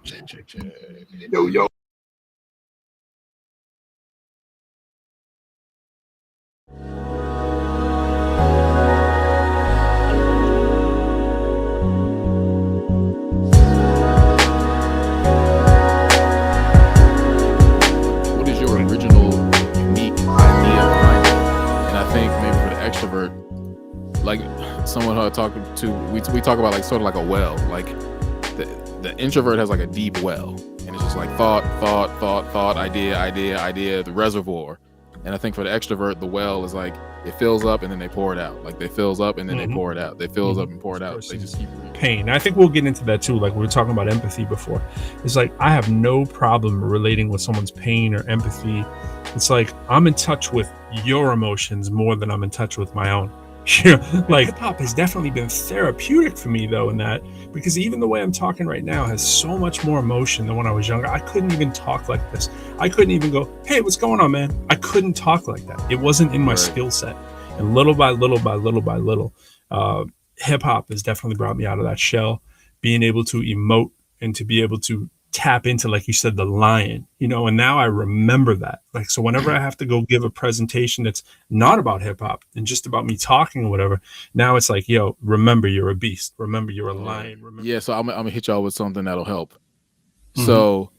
Check. Yo. What is your original unique idea behind it? And I think maybe for the extrovert, like someone who I talk to, we talk about like sort of like a well. Like the introvert has like a deep well, and it's just like thought, idea, the reservoir. And I think for the extrovert, the well is like it fills up and then they pour it out. Like they fills up and then they pour it out. They fills up and pour it out. They just keep pain. I think we'll get into that too. Like we were talking about empathy before. It's like I have no problem relating with someone's pain or empathy. It's like I'm in touch with your emotions more than I'm in touch with my own. Like hip hop has definitely been therapeutic for me though in that, because even the way I'm talking right now has so much more emotion than when I was younger. I couldn't even talk like this. I couldn't even go, hey, what's going on, man? I couldn't talk like that. It wasn't in my skill set. And little by little, hip hop has definitely brought me out of that shell, being able to emote and to be able to tap into, like you said, the lion, and now I remember that. Like, so whenever I have to go give a presentation that's not about hip hop and just about me talking or whatever, now it's like, yo, remember you're a beast. Remember you're a lion. Remember. Yeah, so I'm gonna hit y'all with something that'll help. So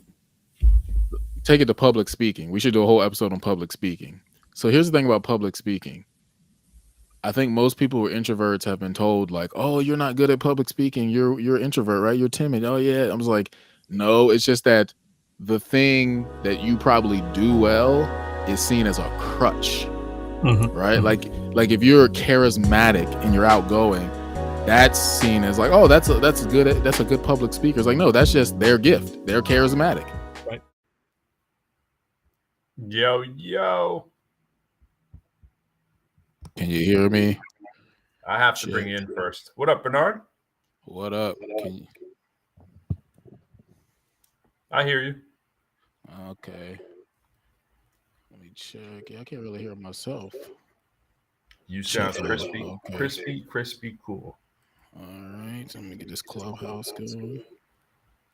take it to public speaking. We should do a whole episode on public speaking. So here's the thing about public speaking. I think most people who are introverts have been told like, oh, you're not good at public speaking. You're an introvert, right? You're timid. Oh yeah. I was like, no, it's just that the thing that you probably do well is seen as a crutch, right? Like if you're charismatic and you're outgoing, that's seen as like, oh, that's a good public speaker. It's like, no, that's just their gift. They're charismatic. Right. Yo. Can you hear me? I have to bring you in first. What up, Bernard? What up? I hear you. Okay. Let me check. Yeah, I can't really hear myself. You sound crispy, cool. All right, so let me get this clubhouse going.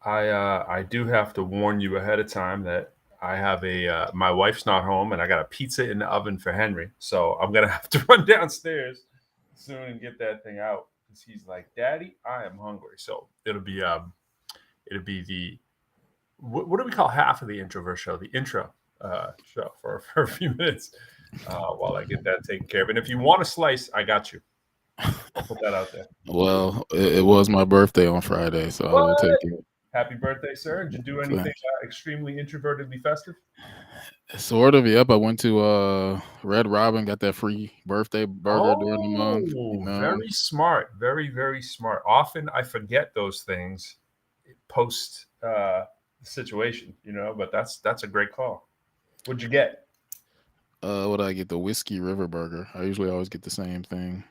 I do have to warn you ahead of time that I have my wife's not home and I got a pizza in the oven for Henry, so I'm gonna have to run downstairs soon and get that thing out because he's like, "Daddy, I am hungry." So it'll be the what do we call half of the introvert show? The intro show for a few minutes while I get that taken care of. And if you want a slice, I got you. I'll put that out there. Well, it was my birthday on Friday, so I will take it. Happy birthday, sir. Did you do anything extremely introvertedly festive? Sort of, yep. I went to Red Robin, got that free birthday burger during the month. Very smart. Very, very smart. Often I forget those things post the situation, but that's a great call. What'd you get? What did I get? The Whiskey River burger. I usually always get the same thing.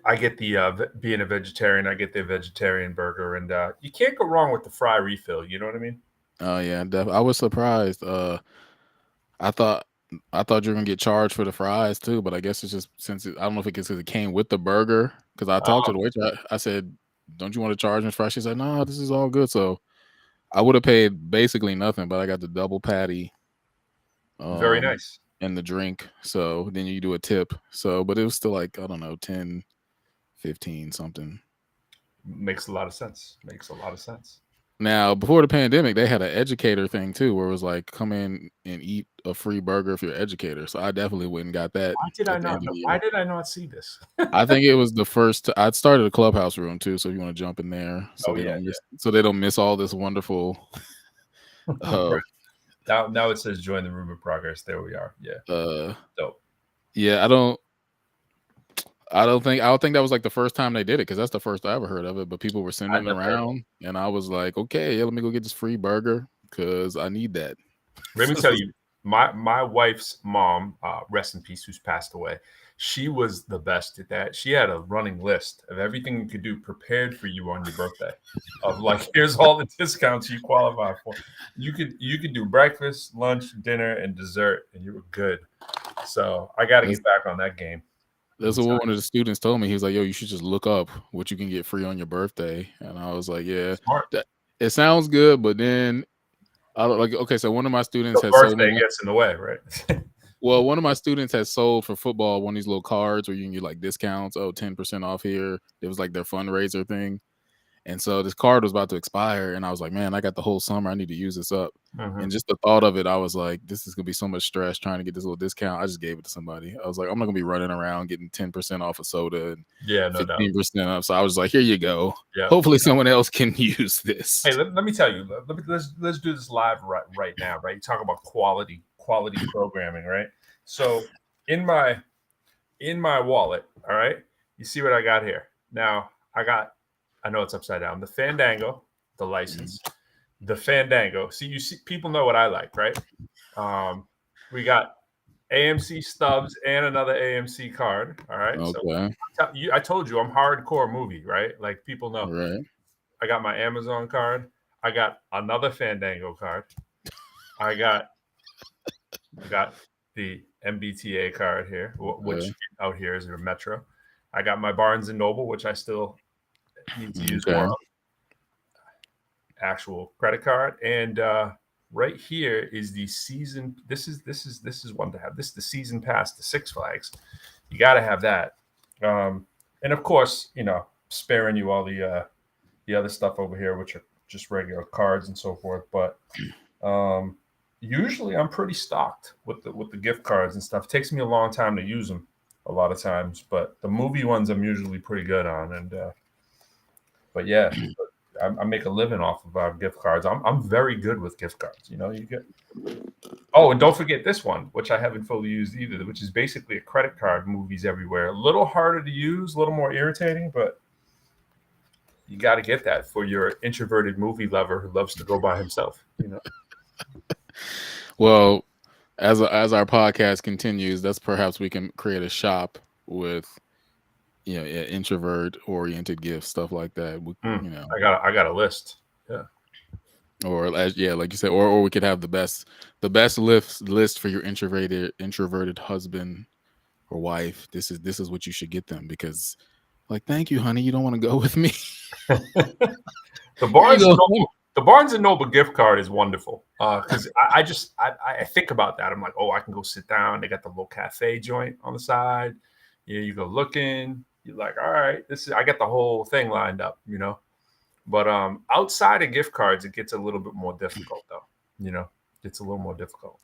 I get the being a vegetarian, I get the vegetarian burger, and you can't go wrong with the fry refill. You know what I mean? Oh yeah, I was surprised. I thought you were gonna get charged for the fries too, but I guess it's just I don't know if it's because it came with the burger. Because I talked to the waitress, I said, "Don't you want to charge me for fries?" She said, "No, this is all good." So I would have paid basically nothing, but I got the double patty. Very nice. And the drink. So then you do a tip. So, but it was still like, I don't know, 10, 15 something. Makes a lot of sense. Now, before the pandemic, they had an educator thing too, where it was like, come in and eat a free burger if you're an educator. So I definitely went and got that. Why did I not see this? I think it was the first. I started a clubhouse room too, so if you want to jump in there, so they don't miss all this wonderful. Now it says join the room of progress. There we are. Yeah. Dope. Yeah, I don't think that was like the first time they did it, because that's the first I ever heard of it. But people were sending it around, and I was like, okay, yeah, let me go get this free burger because I need that. Let me tell you, my wife's mom, rest in peace, who's passed away. She was the best at that. She had a running list of everything you could do prepared for you on your birthday. Of like, here's all the discounts you qualify for. You could do breakfast, lunch, dinner, and dessert, and you were good. So I got to get back on that game. That's what one of the students told me. He was like, "Yo, you should just look up what you can get free on your birthday." And I was like, "Yeah." it sounds good, but then I don't like. Okay, so one of my students The has sold birthday me. gets in the way, right? Well, one of my students has sold for football one of these little cards where you can get like discounts. Oh, 10% off here. It was like their fundraiser thing. And so this card was about to expire, and I was like, man, I got the whole summer. I need to use this up. And just the thought of it, I was like, this is gonna be so much stress trying to get this little discount. I just gave it to somebody. I was like, I'm not gonna be running around getting 10% off a soda and Yeah, no doubt. 15% off. So I was like, here you go. Yeah. Hopefully someone else can use this. Hey, let me tell you. Let's do this live right now, right? You talk about quality programming, right? So in my wallet, all right, you see what I got here. Now I know it's upside down. The Fandango, the license, the Fandango. See, you see, people know what I like, right? We got AMC stubs and another AMC card. All right. Okay. So I told you I'm hardcore movie, right? Like people know. Right. I got my Amazon card. I got another Fandango card. I got the MBTA card here, which out here is your Metro. I got my Barnes and Noble, which I still need to use more of. Actual credit card, and right here is the season. This is one to have. This is the season pass to Six Flags. You got to have that, and of course, sparing you all the other stuff over here, which are just regular cards and so forth. But usually, I'm pretty stocked with the gift cards and stuff. It takes me a long time to use them a lot of times, but the movie ones I'm usually pretty good on. And but yeah. I make a living off of our gift cards. I'm very good with gift cards. You get. Oh, and don't forget this one, which I haven't fully used either, which is basically a credit card. Movies everywhere. A little harder to use, a little more irritating, but you got to get that for your introverted movie lover who loves to go by himself. Well, as our podcast continues, that's perhaps we can create a shop with. Introvert oriented gifts, stuff like that. I got a list. Yeah. Or like you said, or we could have the best list for your introverted husband or wife. This is what you should get them because, like, thank you, honey. You don't want to go with me. The Barnes and Noble gift card is wonderful because I think about that. I'm like, oh, I can go sit down. They got the little cafe joint on the side. You go looking. You're like, all right, I got the whole thing lined up, But outside of gift cards, it gets a little bit more difficult, though. It's a little more difficult.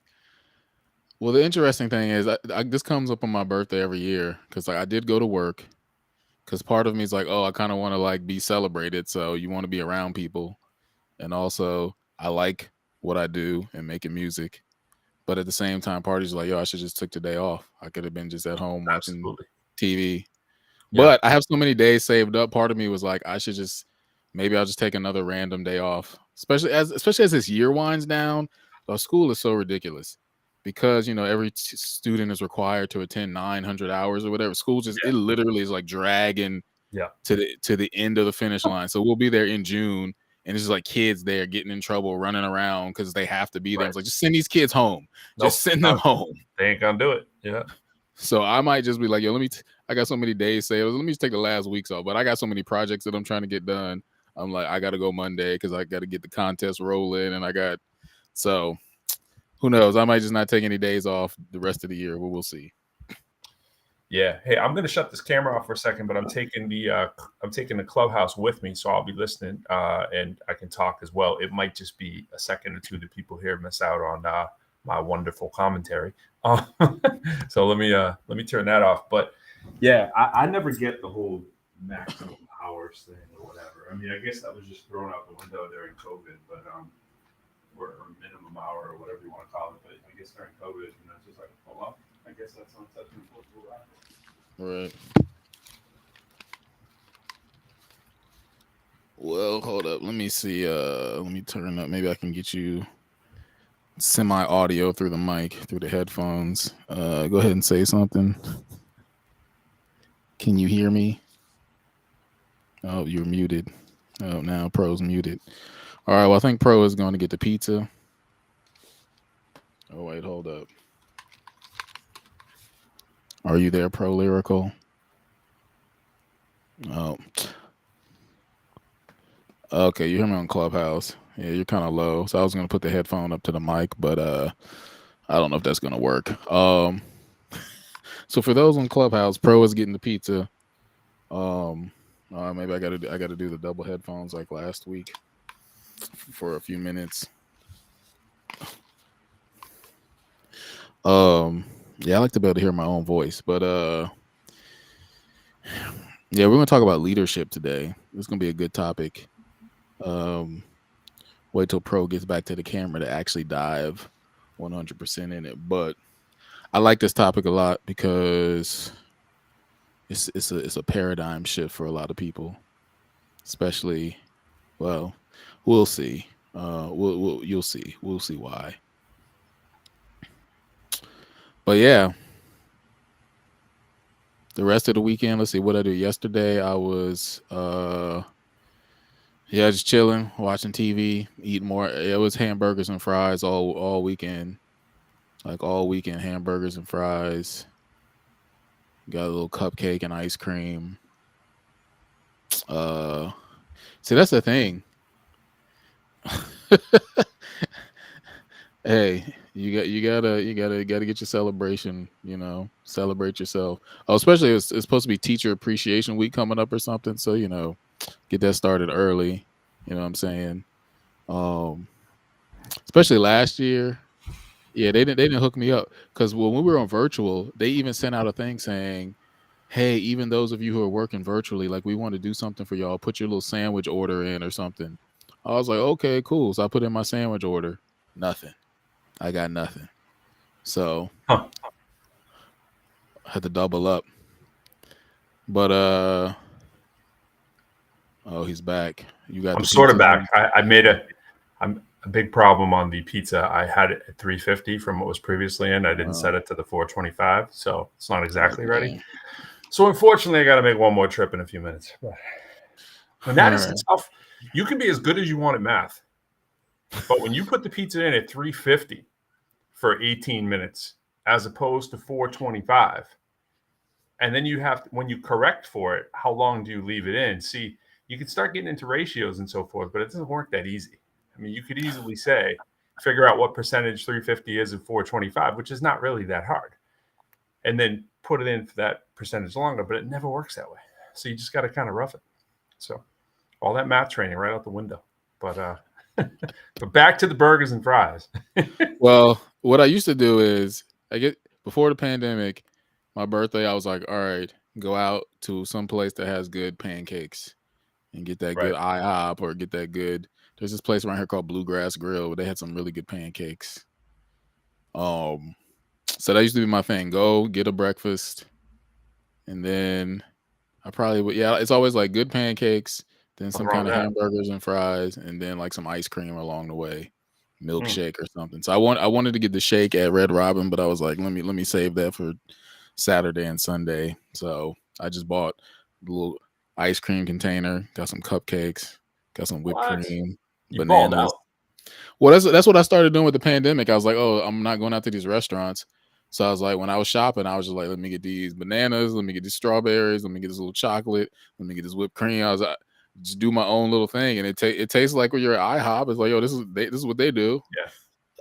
Well, the interesting thing is, this comes up on my birthday every year because I did go to work. Because part of me is like, oh, I kind of want to be celebrated, so you want to be around people, and also I like what I do and making music. But at the same time, parties are like, yo, I should just took the day off. I could have been just at home watching TV. Yeah. But I have so many days saved up. Part of me was like, I'll just take another random day off. Especially as this year winds down, our school is so ridiculous because every student is required to attend 900 hours or whatever. School it literally is like dragging to the end of the finish line. So we'll be there in June. And it's just like kids there getting in trouble, running around because they have to be there. It's like, just send these kids home. Just send them home. They ain't gonna do it. Yeah. So I might just be like, yo, I got so many days saved. Let me just take the last weeks off. But I got so many projects that I'm trying to get done. I'm like, I got to go Monday because I got to get the contest rolling. And so who knows? I might just not take any days off the rest of the year, but we'll see. Yeah. Hey, I'm gonna shut this camera off for a second, but I'm taking the Clubhouse with me, so I'll be listening and I can talk as well. It might just be a second or two that people here miss out on my wonderful commentary. So let me turn that off. But yeah, I never get the whole maximum hours thing or whatever. I mean, I guess that was just thrown out the window during COVID, but or minimum hour or whatever you want to call it. But I guess during COVID, it's just like, oh well, I guess that's not such an important rule. Right. Well, hold up. Let me see. Let me turn up. Maybe I can get you semi-audio through the mic, through the headphones. Go ahead and say something. Can you hear me? Oh, you're muted. Oh, now Pro's muted. All right. Well, I think Pro is going to get the pizza. Oh, wait. Hold up. Are you there, Pro Lyrical? Oh, Okay, you hear me on Clubhouse. Yeah, you're kind of low. So I was gonna put the headphone up to the mic, but I don't know if that's gonna work. So for those on Clubhouse, Pro is getting the pizza. Maybe I gotta do the double headphones like last week for a few minutes. Yeah, I like to be able to hear my own voice, but yeah, we're gonna talk about leadership today. It's gonna be a good topic. Um, Wait till Pro gets back to the camera to actually dive 100% in it. But I like this topic a lot because it's a paradigm shift for a lot of people, especially. Well, we'll see. You'll see. We'll see why. But yeah, the rest of the weekend. Let's see what I did yesterday. I was yeah, just chilling, watching TV, eating more. It was hamburgers and fries all weekend. Like all weekend, hamburgers and fries. Got a little cupcake and ice cream. Uh, See, that's the thing. Hey, you gotta get your celebration. Celebrate yourself. Oh, especially it's supposed to be Teacher Appreciation Week coming up or something. So get that started early. You know what I'm saying? Um, Especially last year. Yeah, they didn't hook me up because when we were on virtual, they even sent out a thing saying, "Hey, even those of you who are working virtually, like we want to do something for y'all. Put your little sandwich order in or something." I was like, "Okay, cool." So I put in my sandwich order. Nothing. I got nothing. So Huh. I had to double up. But oh, he's back. You got I'm the sort pizza of back. on? I'm a big problem on the pizza. I had it at 350 from what was previously in. I didn't set it to the 425, so it's not exactly ready. Dang. So unfortunately, I got to make one more trip in a few minutes. And that is All right. tough. You can be as good as you want at math, but when you put the pizza in at 350 for 18 minutes as opposed to 425, and then you have when you correct for it, how long do you leave it in? See, you can start getting into ratios and so forth, but it doesn't work that easy. I mean, you could easily say, figure out what percentage 350 is of 425, which is not really that hard, and then put it in for that percentage longer, but it never works that way. So you just got to kind of rough it. So all that math training right out the window. But but back to the burgers and fries. Well, what I used to do is before the pandemic, my birthday, I was like, all right, go out to some place that has good pancakes and get that good Right. IHOP or get that good. There's this place around here called Bluegrass Grill where they had some really good pancakes. So that used to be my thing. Go get a breakfast, and then I probably would. Yeah, it's always like good pancakes, then Nothing some wrong kind with of that. hamburgers and fries, and then like some ice cream along the way, Mm. milkshake or something. So I wanted to get the shake at Red Robin, but I was like, let me save that for Saturday and Sunday. So I just bought a little ice cream container, got some cupcakes, got some whipped What? cream, You balled bananas. out. Well, that's what I started doing with the pandemic. I was like, oh, I'm not going out to these restaurants. So I was like, when I was shopping, I was just like, let me get these bananas, let me get these strawberries, let me get this little chocolate, let me get this whipped cream. I was like, just do my own little thing, and it tastes like when you're at IHOP. It's like, yo, this is what they do. Yeah.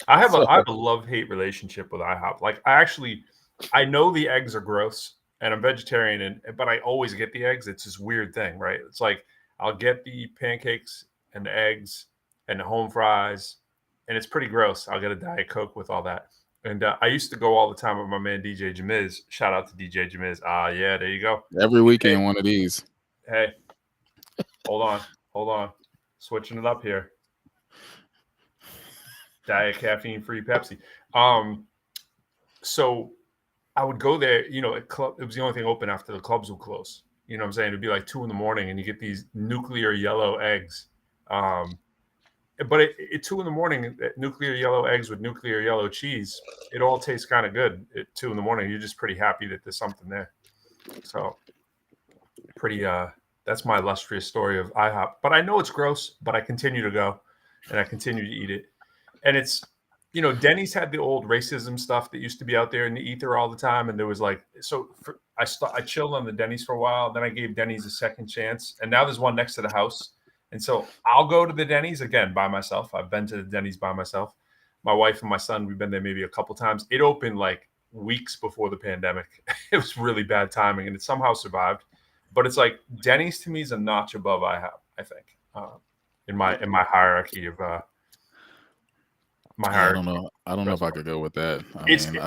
I have So a love-hate relationship with IHOP. Like I know the eggs are gross and I'm vegetarian but I always get the eggs. It's this weird thing, right? It's like I'll get the pancakes and the eggs and the home fries and it's pretty gross. I'll get a Diet Coke with all that. And I used to go all the time with my man DJ Jamiz. Shout out to DJ Jamiz. Yeah, there you go. every weekend, one of these. Hey, hold on. Switching it up here. Diet caffeine-free Pepsi. So I would go there, at club. It was the only thing open after the clubs would close. You know what I'm saying? It'd be like 2 a.m. and you get these nuclear yellow eggs. But at 2 a.m, nuclear yellow eggs with nuclear yellow cheese, it all tastes kind of good at 2 a.m. You're just pretty happy that there's something there. So pretty, that's my illustrious story of IHOP. But I know it's gross, but I continue to go and I continue to eat it. And it's, Denny's had the old racism stuff that used to be out there in the ether all the time. And there was like, I chilled on the Denny's for a while. Then I gave Denny's a second chance. And now there's one next to the house And so I'll go to the Denny's again by myself. I've been to the Denny's by myself. My wife and my son, we've been there maybe a couple times. It opened like weeks before the pandemic. It was really bad timing, and it somehow survived. But it's like Denny's to me is a notch above IHOP, I think, in my hierarchy of my Yeah, hierarchy. I don't know if I could go with that.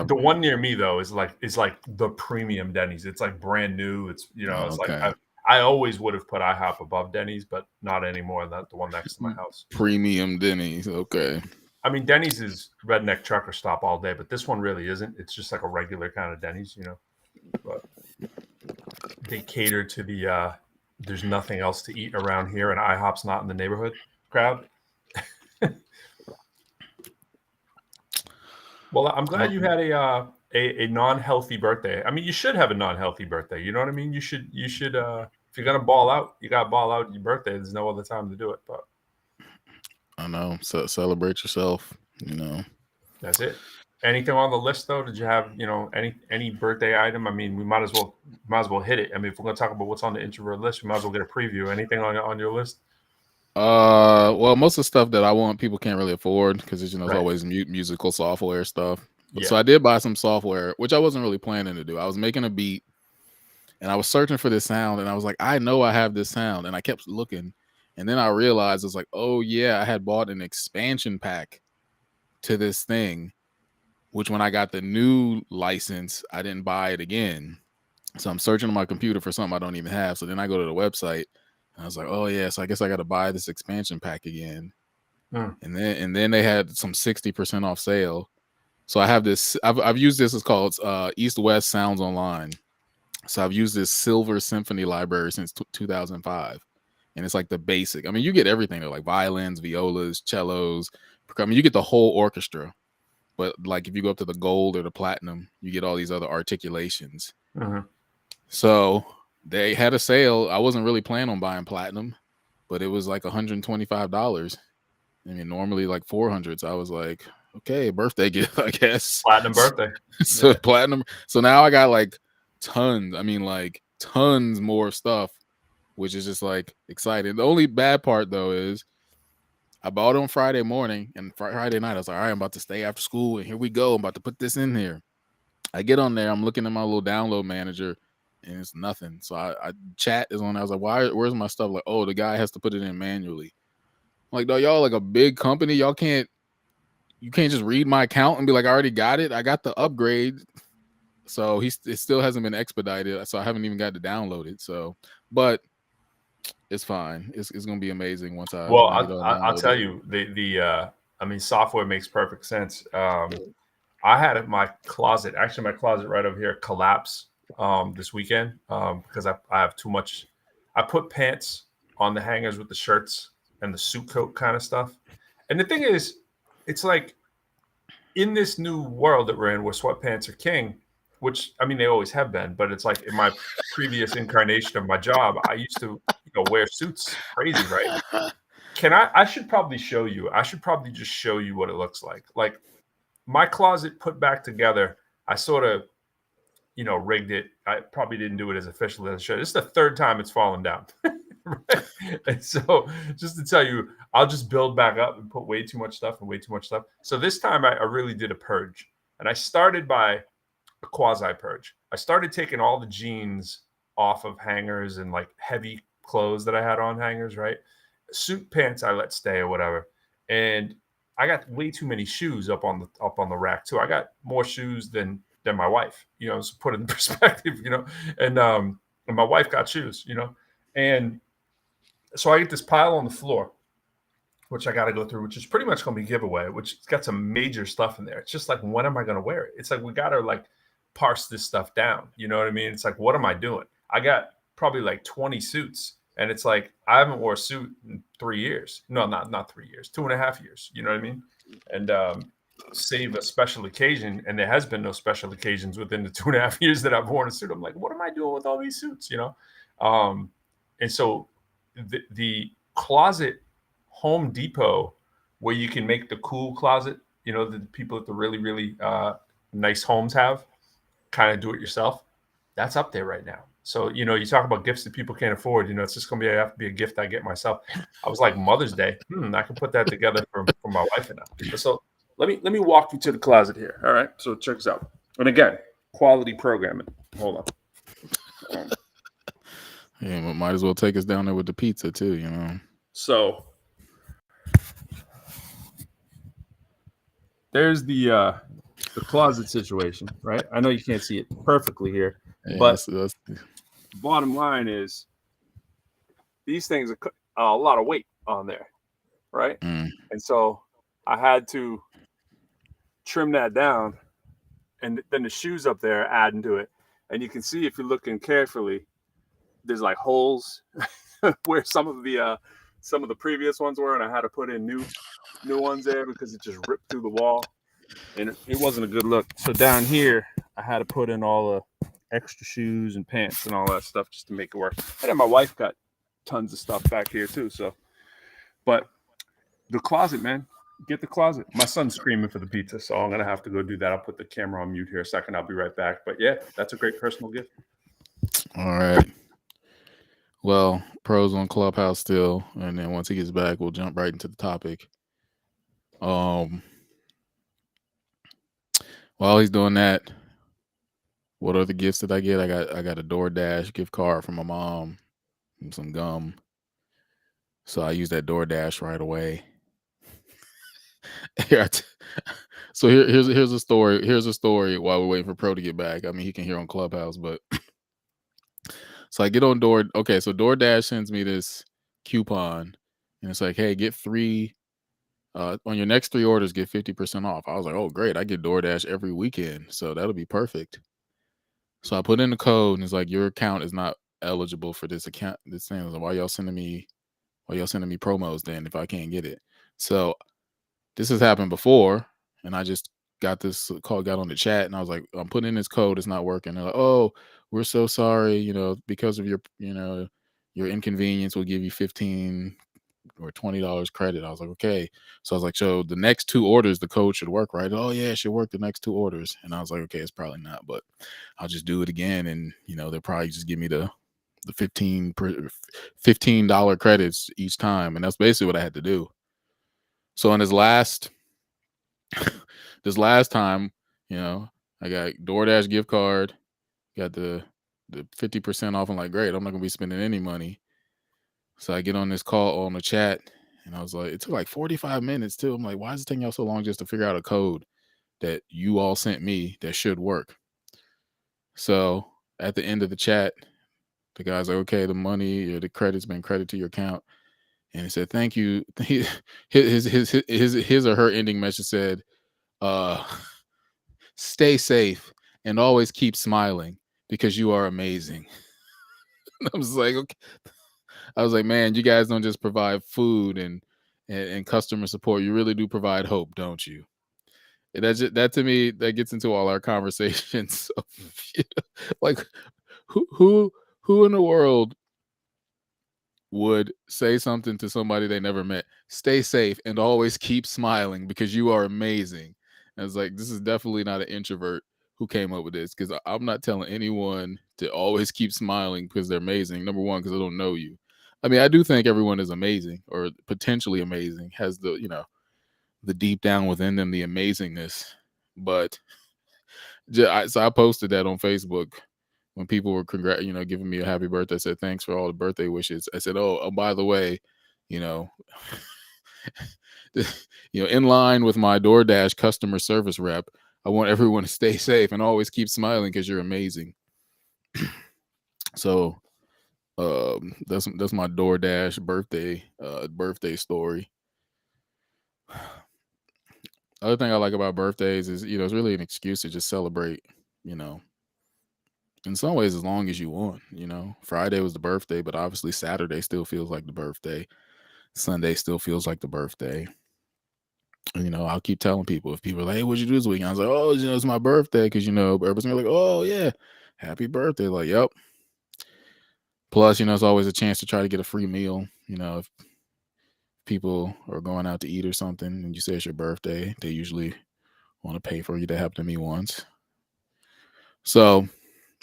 The one near me though is like the premium Denny's. It's like brand new. It's it's like okay. I always would have put IHOP above Denny's, but not anymore. That's the one next to my house. Premium Denny's. Okay. I mean, Denny's is redneck trucker stop all day, but this one really isn't. It's just like a regular kind of Denny's, But they cater to the there's nothing else to eat around here, and IHOP's not in the neighborhood crowd. Well, I'm glad you had a non-healthy birthday. I mean, you should have a non-healthy birthday. You know what I mean? You should if you're gonna ball out, you gotta ball out your birthday. There's no other time to do it. But I know. So celebrate yourself. That's it. Anything on the list though? Did you have any birthday item? I mean, we might as well hit it. I mean, if we're gonna talk about what's on the introvert list, we might as well get a preview. Anything on your list? Well, most of the stuff that I want, people can't really afford because it's Right. always musical software stuff. Yeah. So I did buy some software, which I wasn't really planning to do. I was making a beat, and I was searching for this sound, and I was like, I know I have this sound, and I kept looking, and then I realized it's like, oh yeah, I had bought an expansion pack to this thing, which when I got the new license, I didn't buy it again. So I'm searching on my computer for something I don't even have. So then I go to the website. I was like, oh yeah, so I guess I got to buy this expansion pack again. And then they had some 60% off sale. So I have this. I've used this. It's called East West Sounds Online. So I've used this Silver Symphony library since 2005, and it's like the basic. I mean, you get everything. They're like violins, violas, cellos. I mean, you get the whole orchestra. But like if you go up to the gold or the platinum, you get all these other articulations. So they had a sale. I wasn't really planning on buying platinum, but it was like $125. I mean, normally like $400. So I was like, okay, birthday gift, I guess. Platinum birthday. So platinum. So now I got like tons. I mean, like tons more stuff, which is just like exciting. The only bad part though is I bought it on Friday morning, and Friday night I was like, all right, I'm about to stay after school, and here we go. I'm about to put this in here. I get on there, I'm looking at my little download manager, and it's nothing. So I chat is on there. I was like, where's my stuff? Like, oh, the guy has to put it in manually. I'm like, no, y'all like a big company. You can't just read my account and be like, I already got it. I got the upgrade. So it still hasn't been expedited. So I haven't even got to download it. So, but it's fine. It's gonna be amazing once I. Well, I'll tell you I mean, software makes perfect sense. I had my closet right over here collapse this weekend because I have too much. I put pants on the hangers with the shirts and the suit coat kind of stuff. And the thing is, it's like in this new world that we're in, where sweatpants are king. Which, I mean, they always have been, but it's like in my previous incarnation of my job, I used to, wear suits crazy, right? I should probably show you. I should probably just show you what it looks like. Like my closet put back together, I sort of, rigged it. I probably didn't do it as officially as I should. This is the third time it's fallen down. Right? And so just to tell you, I'll just build back up and put way too much stuff. So this time I really did a purge. And I started by a quasi purge. I started taking all the jeans off of hangers and like heavy clothes that I had on hangers, right? Suit pants I let stay or whatever. And I got way too many shoes up on the rack too. I got more shoes than my wife, so put it in perspective, and my wife got shoes, and so I get this pile on the floor, which I got to go through, which is pretty much going to be giveaway, which it's got some major stuff in there. It's just like, when am I going to wear it? It's like, we got to like parse this stuff down. You know what I mean? It's like, what am I doing? I got probably like 20 suits, and it's like, I haven't worn a suit in 3 years. No, not 3 years, 2.5 years. You know what I mean? And save a special occasion. And there has been no special occasions within the 2.5 years that I've worn a suit. I'm like, what am I doing with all these suits? And so the closet Home Depot, where you can make the cool closet, the people at the really, really nice homes have, kind of do it yourself. That's up there right now. So, you talk about gifts that people can't afford. It's just going to have to be a gift I get myself. I was like, Mother's Day. I can put that together for my wife and I. So let me walk you to the closet here. All right. So check this out. And again, quality programming. Hold on. Yeah, but might as well take us down there with the pizza too. So there's the closet situation, right? I know you can't see it perfectly here, Yeah, but that's bottom line is these things are a lot of weight on there, right? And so I had to trim that down, and then the shoes up there adding to it. And you can see if you're looking carefully, there's like holes where some of the previous ones were, and I had to put in new ones there because it just ripped through the wall, and it wasn't a good look. So down here, I had to put in all the extra shoes and pants and all that stuff just to make it work. And then my wife got tons of stuff back here too. So, but the closet, man, get the closet. My son's screaming for the pizza, so I'm gonna have to go do that. I'll put the camera on mute here a second. I'll be right back. But yeah, that's a great personal gift. all right. Well, pros on Clubhouse still, and then once he gets back, we'll jump right into the topic. While he's doing that, what are the gifts that I get? I got a DoorDash gift card from my mom and some gum. So I use that DoorDash right away. So here's a story. Here's a story while we're waiting for Pro to get back. I mean, he can hear on Clubhouse, but so I get on Okay, so DoorDash sends me this coupon, and it's like, hey, get 3 on your next 3 orders, get 50% off. I was like, oh great, I get DoorDash every weekend, so that'll be perfect. So I put in the code, and it's like, your account is not eligible for this account. This thing is like, why y'all sending me promos then if I can't get it? So this has happened before, and I just got on the chat, and I was like, I'm putting in this code, it's not working. They're like, oh, we're so sorry, because of your inconvenience, we'll give you $15 or $20 credit. I was like, okay. So I was like, so the next 2 orders, the code should work, right? Oh yeah, it should work the next 2 orders. And I was like, okay, it's probably not, but I'll just do it again, and they'll probably just give me the $15 credits each time, and that's basically what I had to do. So in this last time, I got DoorDash gift card, got the 50% off. I'm like, great, I'm not gonna be spending any money. So I get on this call on the chat, and I was like, it took like 45 minutes too. I'm like, why is it taking y'all so long just to figure out a code that you all sent me that should work? So at the end of the chat, the guy's like, okay, the money or the credit's been credited to your account. And he said, thank you. His or her ending message said, stay safe and always keep smiling because you are amazing. I was like, okay. I was like, man, you guys don't just provide food and customer support. You really do provide hope, don't you? And that to me, that gets into all our conversations. So, like, who in the world would say something to somebody they never met? Stay safe and always keep smiling because you are amazing. And it's like, this is definitely not an introvert who came up with this, because I'm not telling anyone to always keep smiling because they're amazing. Number one, because I don't know you. I mean, I do think everyone is amazing or potentially amazing, has the deep down within them, the amazingness. But so I posted that on Facebook when people were giving me a happy birthday. I said, thanks for all the birthday wishes. I said, oh, by the way, in line with my DoorDash customer service rep, I want everyone to stay safe and always keep smiling because you're amazing. So that's my DoorDash birthday story. Other thing I like about birthdays is, it's really an excuse to just celebrate, in some ways, as long as you want. Friday was the birthday, but obviously Saturday still feels like the birthday. Sunday still feels like the birthday. And, I'll keep telling people, if people are like, hey, what'd you do this weekend? I was like, oh, it's my birthday. Because, everybody's gonna be like, oh yeah, happy birthday. Like, yep. Plus, it's always a chance to try to get a free meal. If people are going out to eat or something and you say it's your birthday, they usually want to pay for you. That happened to me once. So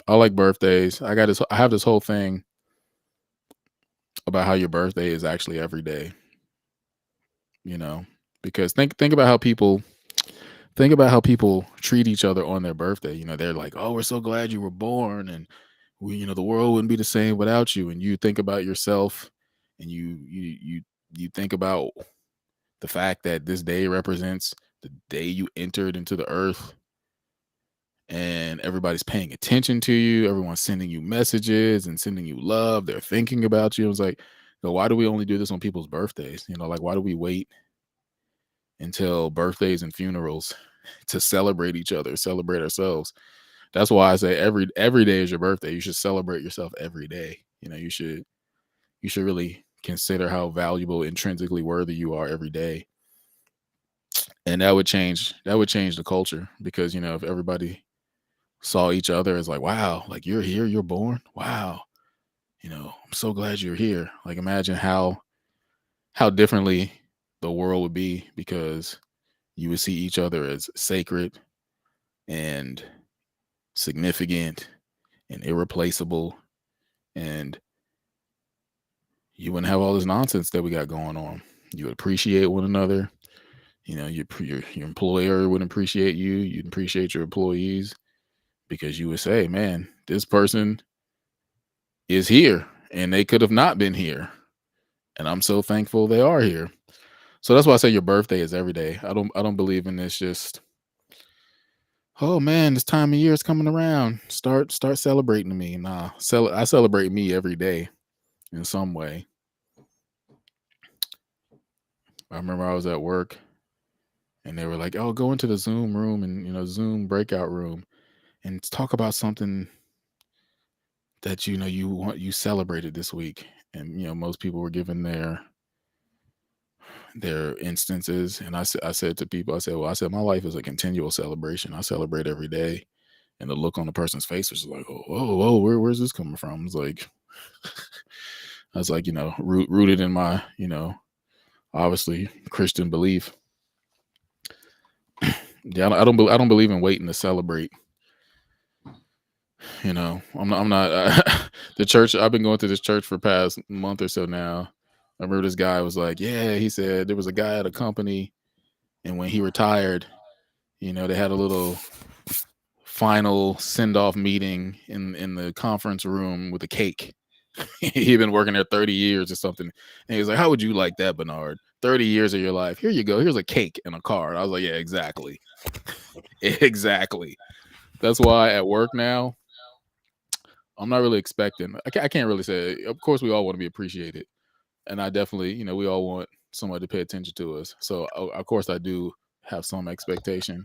I like birthdays. I have this whole thing about how your birthday is actually every day, you know, because think about how people treat each other on their birthday. You know, they're like, "Oh, we're so glad you were born, and the world wouldn't be the same without you." And you think about yourself, and you think about the fact that this day represents the day you entered into the earth, and everybody's paying attention to you. Everyone's sending you messages and sending you love. They're thinking about you. It was like, why do we only do this on people's birthdays? Like, why do we wait until birthdays and funerals to celebrate each other, celebrate ourselves? That's why I say every day is your birthday. You should celebrate yourself every day. You should really consider how valuable, intrinsically worthy you are every day. And that would change the culture, because if everybody saw each other as like, wow, like you're here, you're born, wow, I'm so glad you're here. Like, imagine how differently the world would be, because you would see each other as sacred and significant and irreplaceable, and you wouldn't have all this nonsense that we got going on. You would appreciate one another. Your employer would appreciate you. You'd appreciate your employees, because you would say, man, this person is here and they could have not been here, and I'm so thankful they are here. So that's why I say your birthday is every day. I don't believe in this just, oh man, this time of year is coming around, start celebrating me. Nah, I celebrate me every day in some way. I remember I was at work and they were like, oh, go into the Zoom room and Zoom breakout room and talk about something that you celebrated this week. And most people were given their instances, and I said to people, I said my life is a continual celebration. I celebrate every day. And the look on the person's face was like, oh, whoa, where's this coming from? It's like, I was like, rooted in my obviously Christian belief. Yeah, I don't believe in waiting to celebrate. I'm not the church. I've been going to this church for the past month or so now. I remember this guy was like, yeah, he said there was a guy at a company, and when he retired, they had a little final send-off meeting in the conference room with a cake. He'd been working there 30 years or something. And he was like, how would you like that, Bernard? 30 years of your life. Here you go. Here's a cake and a card. I was like, yeah, exactly. Exactly. That's why at work now, I'm not really expecting. I can't really say. Of course, we all want to be appreciated, and I definitely, we all want somebody to pay attention to us. So, of course, I do have some expectation,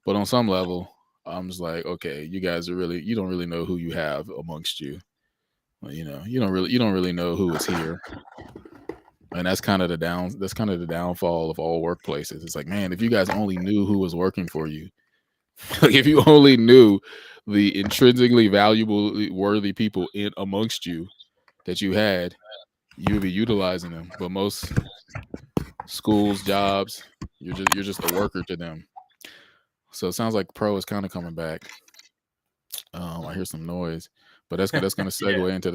but on some level, I'm just like, okay, you guys you don't really know who you have amongst you. Well, you don't really know who is here, and that's kind of the downfall of all workplaces. It's like, man, if you guys only knew who was working for you. Like, if you only knew the intrinsically valuable, worthy people in amongst you that you had, you would be utilizing them. But most schools, jobs, you're just a worker to them. So it sounds like pro is kind of coming back. I hear some noise, but that's going to segue Yeah. into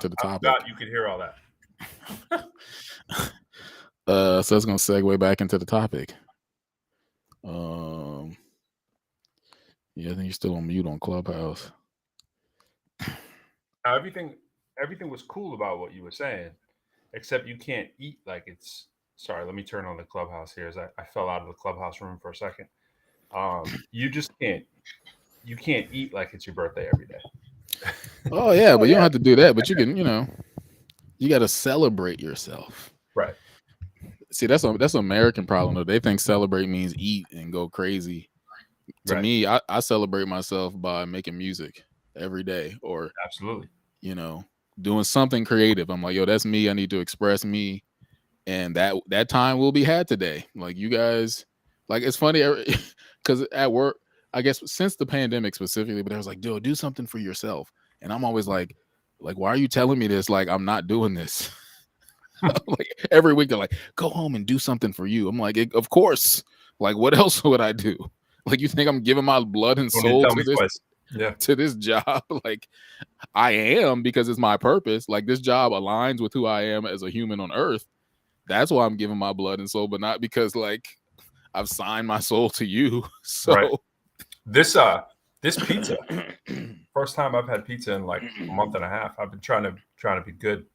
the topic. I forgot you could hear all that. So it's going to segue back into the topic. Yeah, I think you're still on mute on Clubhouse. Now, everything was cool about what you were saying, except you can't eat like it's. Sorry, let me turn on the Clubhouse here. As I fell out of the Clubhouse room for a second. You just can't. You can't eat like it's your birthday every day. Oh yeah, but you don't have to do that. But you can, you got to celebrate yourself. Right. See, that's an American problem though. They think celebrate means eat and go crazy. To me, I celebrate myself by making music every day, or absolutely, doing something creative. I'm like, yo, that's me. I need to express me, and that time will be had today. Like, you guys, like, it's funny because at work, I guess since the pandemic specifically, but I was like, dude, do something for yourself, and I'm always like, why are you telling me this? Like, I'm not doing this. Like, every week they're like, go home and do something for you. I'm like, of course. Like, what else would I do? Like, you think I'm giving my blood and soul to this? to this job. Like, I am, because it's my purpose. Like, this job aligns with who I am as a human on earth. That's why I'm giving my blood and soul, but not because like I've signed my soul to you. So right. This pizza, first time I've had pizza in like a month and a half. I've been trying to be good,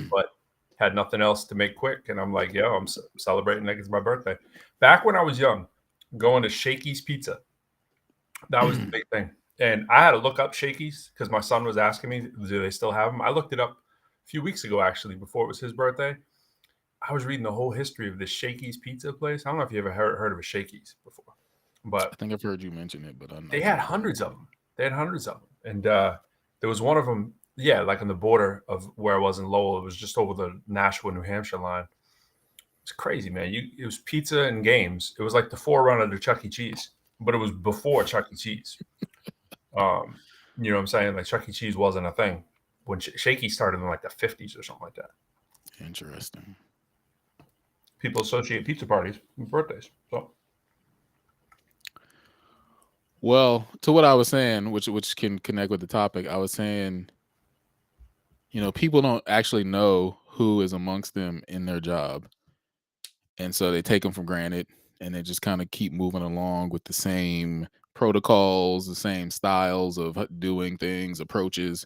but had nothing else to make quick. And I'm like, yo, I'm celebrating like it's my birthday. Back when I was young, going to Shakey's Pizza, that was the big thing. And I had to look up Shakey's because my son was asking me, do they still have them? I looked it up a few weeks ago, actually, before it was his birthday. I was reading the whole history of this Shakey's pizza place. I don't know if you ever heard of a Shakey's before, but I think I've heard you mention it, but they had hundreds of them. And there was one of them, like on the border of where I was in Lowell. It was just over the Nashua, New Hampshire line. It's crazy, man. It was pizza and games. It was like the forerunner to Chuck E. Cheese, but it was before Chuck E. Cheese. You know what I'm saying? Like Chuck E. Cheese wasn't a thing when Shakey started in like the 50s or something like that. Interesting. People associate pizza parties with birthdays. So, well, to what I was saying, which can connect with the topic, I was saying, people don't actually know who is amongst them in their job, and so they take them for granted, and they just kind of keep moving along with the same protocols, the same styles of doing things, approaches,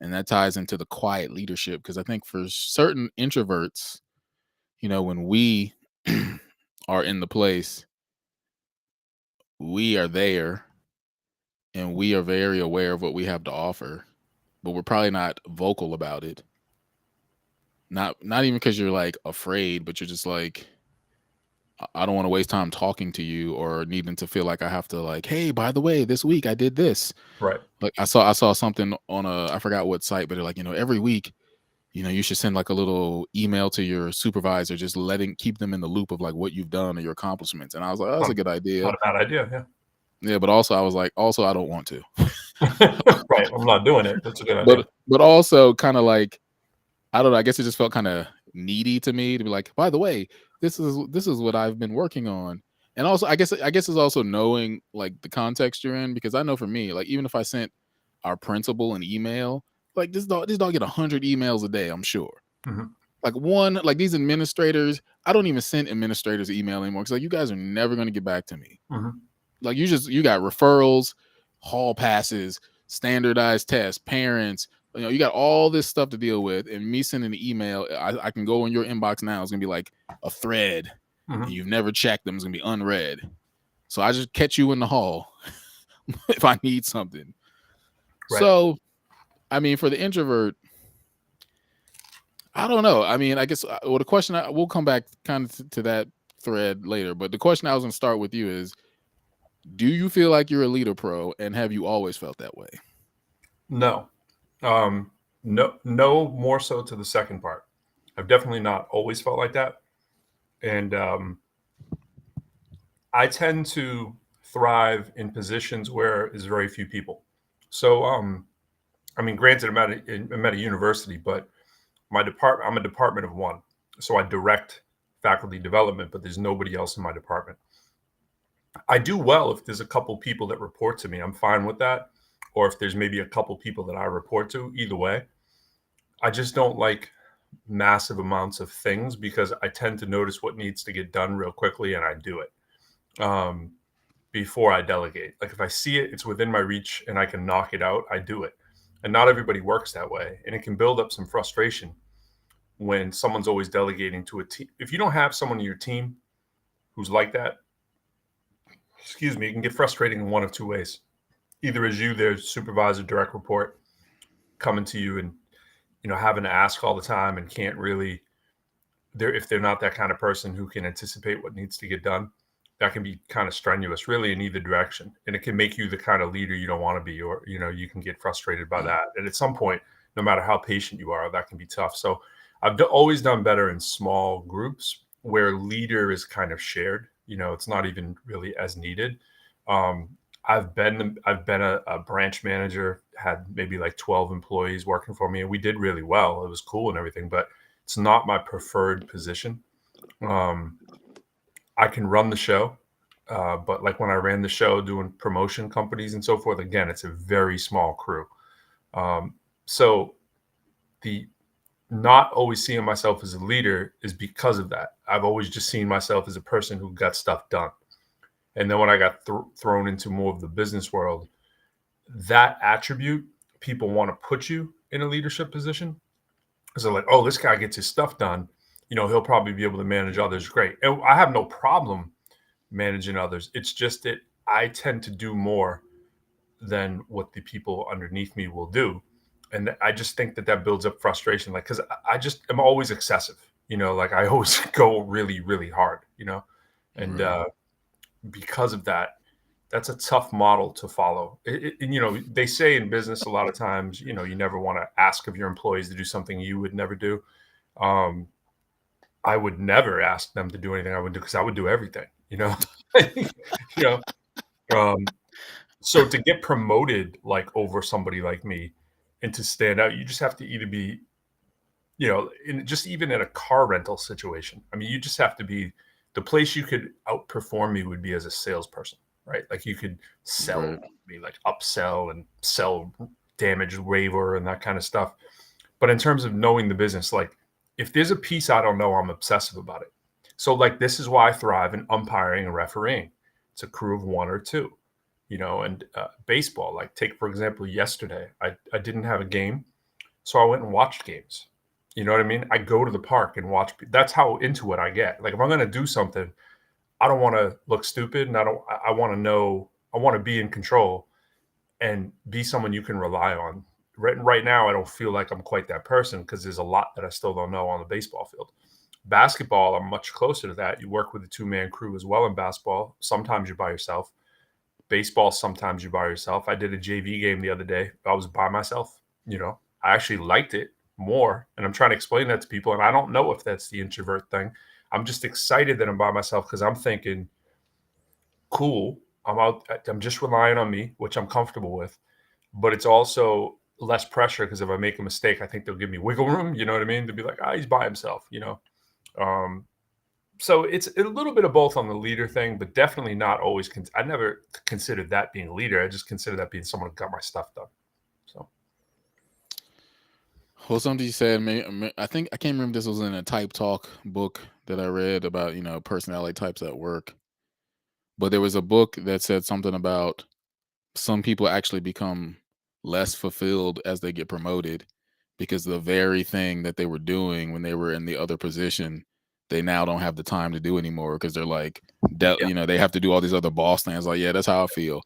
and that ties into the quiet leadership. Because I think for certain introverts, when we are in the place, we are there and we are very aware of what we have to offer, but we're probably not vocal about it. Not even because you're like afraid, but you're just like, I don't want to waste time talking to you or needing to feel like I have to like, hey, by the way, this week I did this. right. Like I saw something on I forgot what site, but they're like, every week, you should send like a little email to your supervisor, just keep them in the loop of like what you've done or your accomplishments. And I was like, oh, that's a good idea. Not a bad idea, yeah. Yeah, but also I was like, I don't want to. Right, I'm not doing it. That's a good idea. But also kind of like, I don't know. I guess it just felt kind of needy to me to be like, by the way, this is what I've been working on. And also, I guess it's also knowing like the context you're in, because I know for me, like even if I sent our principal an email, like this dog get 100 emails a day, I'm sure. Mm-hmm. Like these administrators, I don't even send administrators email anymore because like you guys are never going to get back to me. Mm-hmm. Like you got referrals, hall passes, standardized tests, parents. You got all this stuff to deal with, and me sending an email, I can go in your inbox now. It's gonna be like a thread, and you've never checked them. It's gonna be unread. So I just catch you in the hall if I need something. Right. So, I mean, for the introvert, I don't know. I mean, I guess the question we'll come back kind of to that thread later. But the question I was gonna start with you is, do you feel like you're a leader pro, and have you always felt that way? No. No, more so to the second part. I've definitely not always felt like that. And I tend to thrive in positions where there's very few people. So, I mean, granted, I'm at a university, but I'm a department of one. So I direct faculty development, but there's nobody else in my department. I do well if there's a couple people that report to me. I'm fine with that. Or if there's maybe a couple people that I report to, either way. I just don't like massive amounts of things because I tend to notice what needs to get done real quickly and I do it before I delegate. Like if I see it, it's within my reach and I can knock it out, I do it. And not everybody works that way. And it can build up some frustration when someone's always delegating to a team. If you don't have someone in your team who's like that, it can get frustrating in one of two ways. Either as you, their supervisor, direct report, coming to you and, having to ask all the time and can't really, if they're not that kind of person who can anticipate what needs to get done, that can be kind of strenuous, really, in either direction. And it can make you the kind of leader you don't want to be, or, you can get frustrated by that. And at some point, no matter how patient you are, that can be tough. So I've always done better in small groups where leader is kind of shared. It's not even really as needed. I've been a branch manager, had maybe like 12 employees working for me, and we did really well. It was cool and everything, but it's not my preferred position. I can run the show. But like when I ran the show doing promotion companies and so forth, again, it's a very small crew. So the not always seeing myself as a leader is because of that. I've always just seen myself as a person who got stuff done. And then when I got thrown into more of the business world, that attribute, people want to put you in a leadership position. So like, oh, this guy gets his stuff done. He'll probably be able to manage others great. And I have no problem managing others. It's just that I tend to do more than what the people underneath me will do. And I just think that builds up frustration. Like, cause I just am always excessive, like I always go really, really hard, and, Right. because of that, that's a tough model to follow. And they say in business a lot of times, you never want to ask of your employees to do something you would never do. Um, I would never ask them to do anything I would do because I would do everything, you know. So to get promoted like over somebody like me and to stand out, you just have to either be, in just even in a car rental situation. I mean, you just have to be the place you could outperform me would be as a salesperson, right? Like you could sell Right. me, like upsell and sell damage waiver and that kind of stuff. But in terms of knowing the business, like if there's a piece I don't know, I'm obsessive about it. So like this is why I thrive in umpiring and refereeing. It's a crew of one or two, and baseball. Like take for example, yesterday I didn't have a game, so I went and watched games. You know what I mean? I go to the park and watch. That's how into it I get. Like if I'm going to do something, I don't want to look stupid, and I want to know. I want to be in control and be someone you can rely on. Right now, I don't feel like I'm quite that person because there's a lot that I still don't know on the baseball field. Basketball, I'm much closer to that. You work with a two-man crew as well in basketball. Sometimes you're by yourself. Baseball, sometimes you're by yourself. I did a JV game the other day. I was by myself. I actually liked it more. And I'm trying to explain that to people. And I don't know if that's the introvert thing. I'm just excited that I'm by myself because I'm thinking, cool, I'm just relying on me, which I'm comfortable with. But it's also less pressure because if I make a mistake, I think they'll give me wiggle room. You know what I mean? To be like, he's by himself. Um, so it's a little bit of both on the leader thing, but definitely not always. I never considered that being a leader. I just consider that being someone who got my stuff done. So Well, something you said, I think I can't remember if this was in a Type Talk book that I read about, personality types at work. But there was a book that said something about some people actually become less fulfilled as they get promoted because the very thing that they were doing when they were in the other position, they now don't have the time to do anymore because they're like, they have to do all these other boss things. Like, yeah, that's how I feel.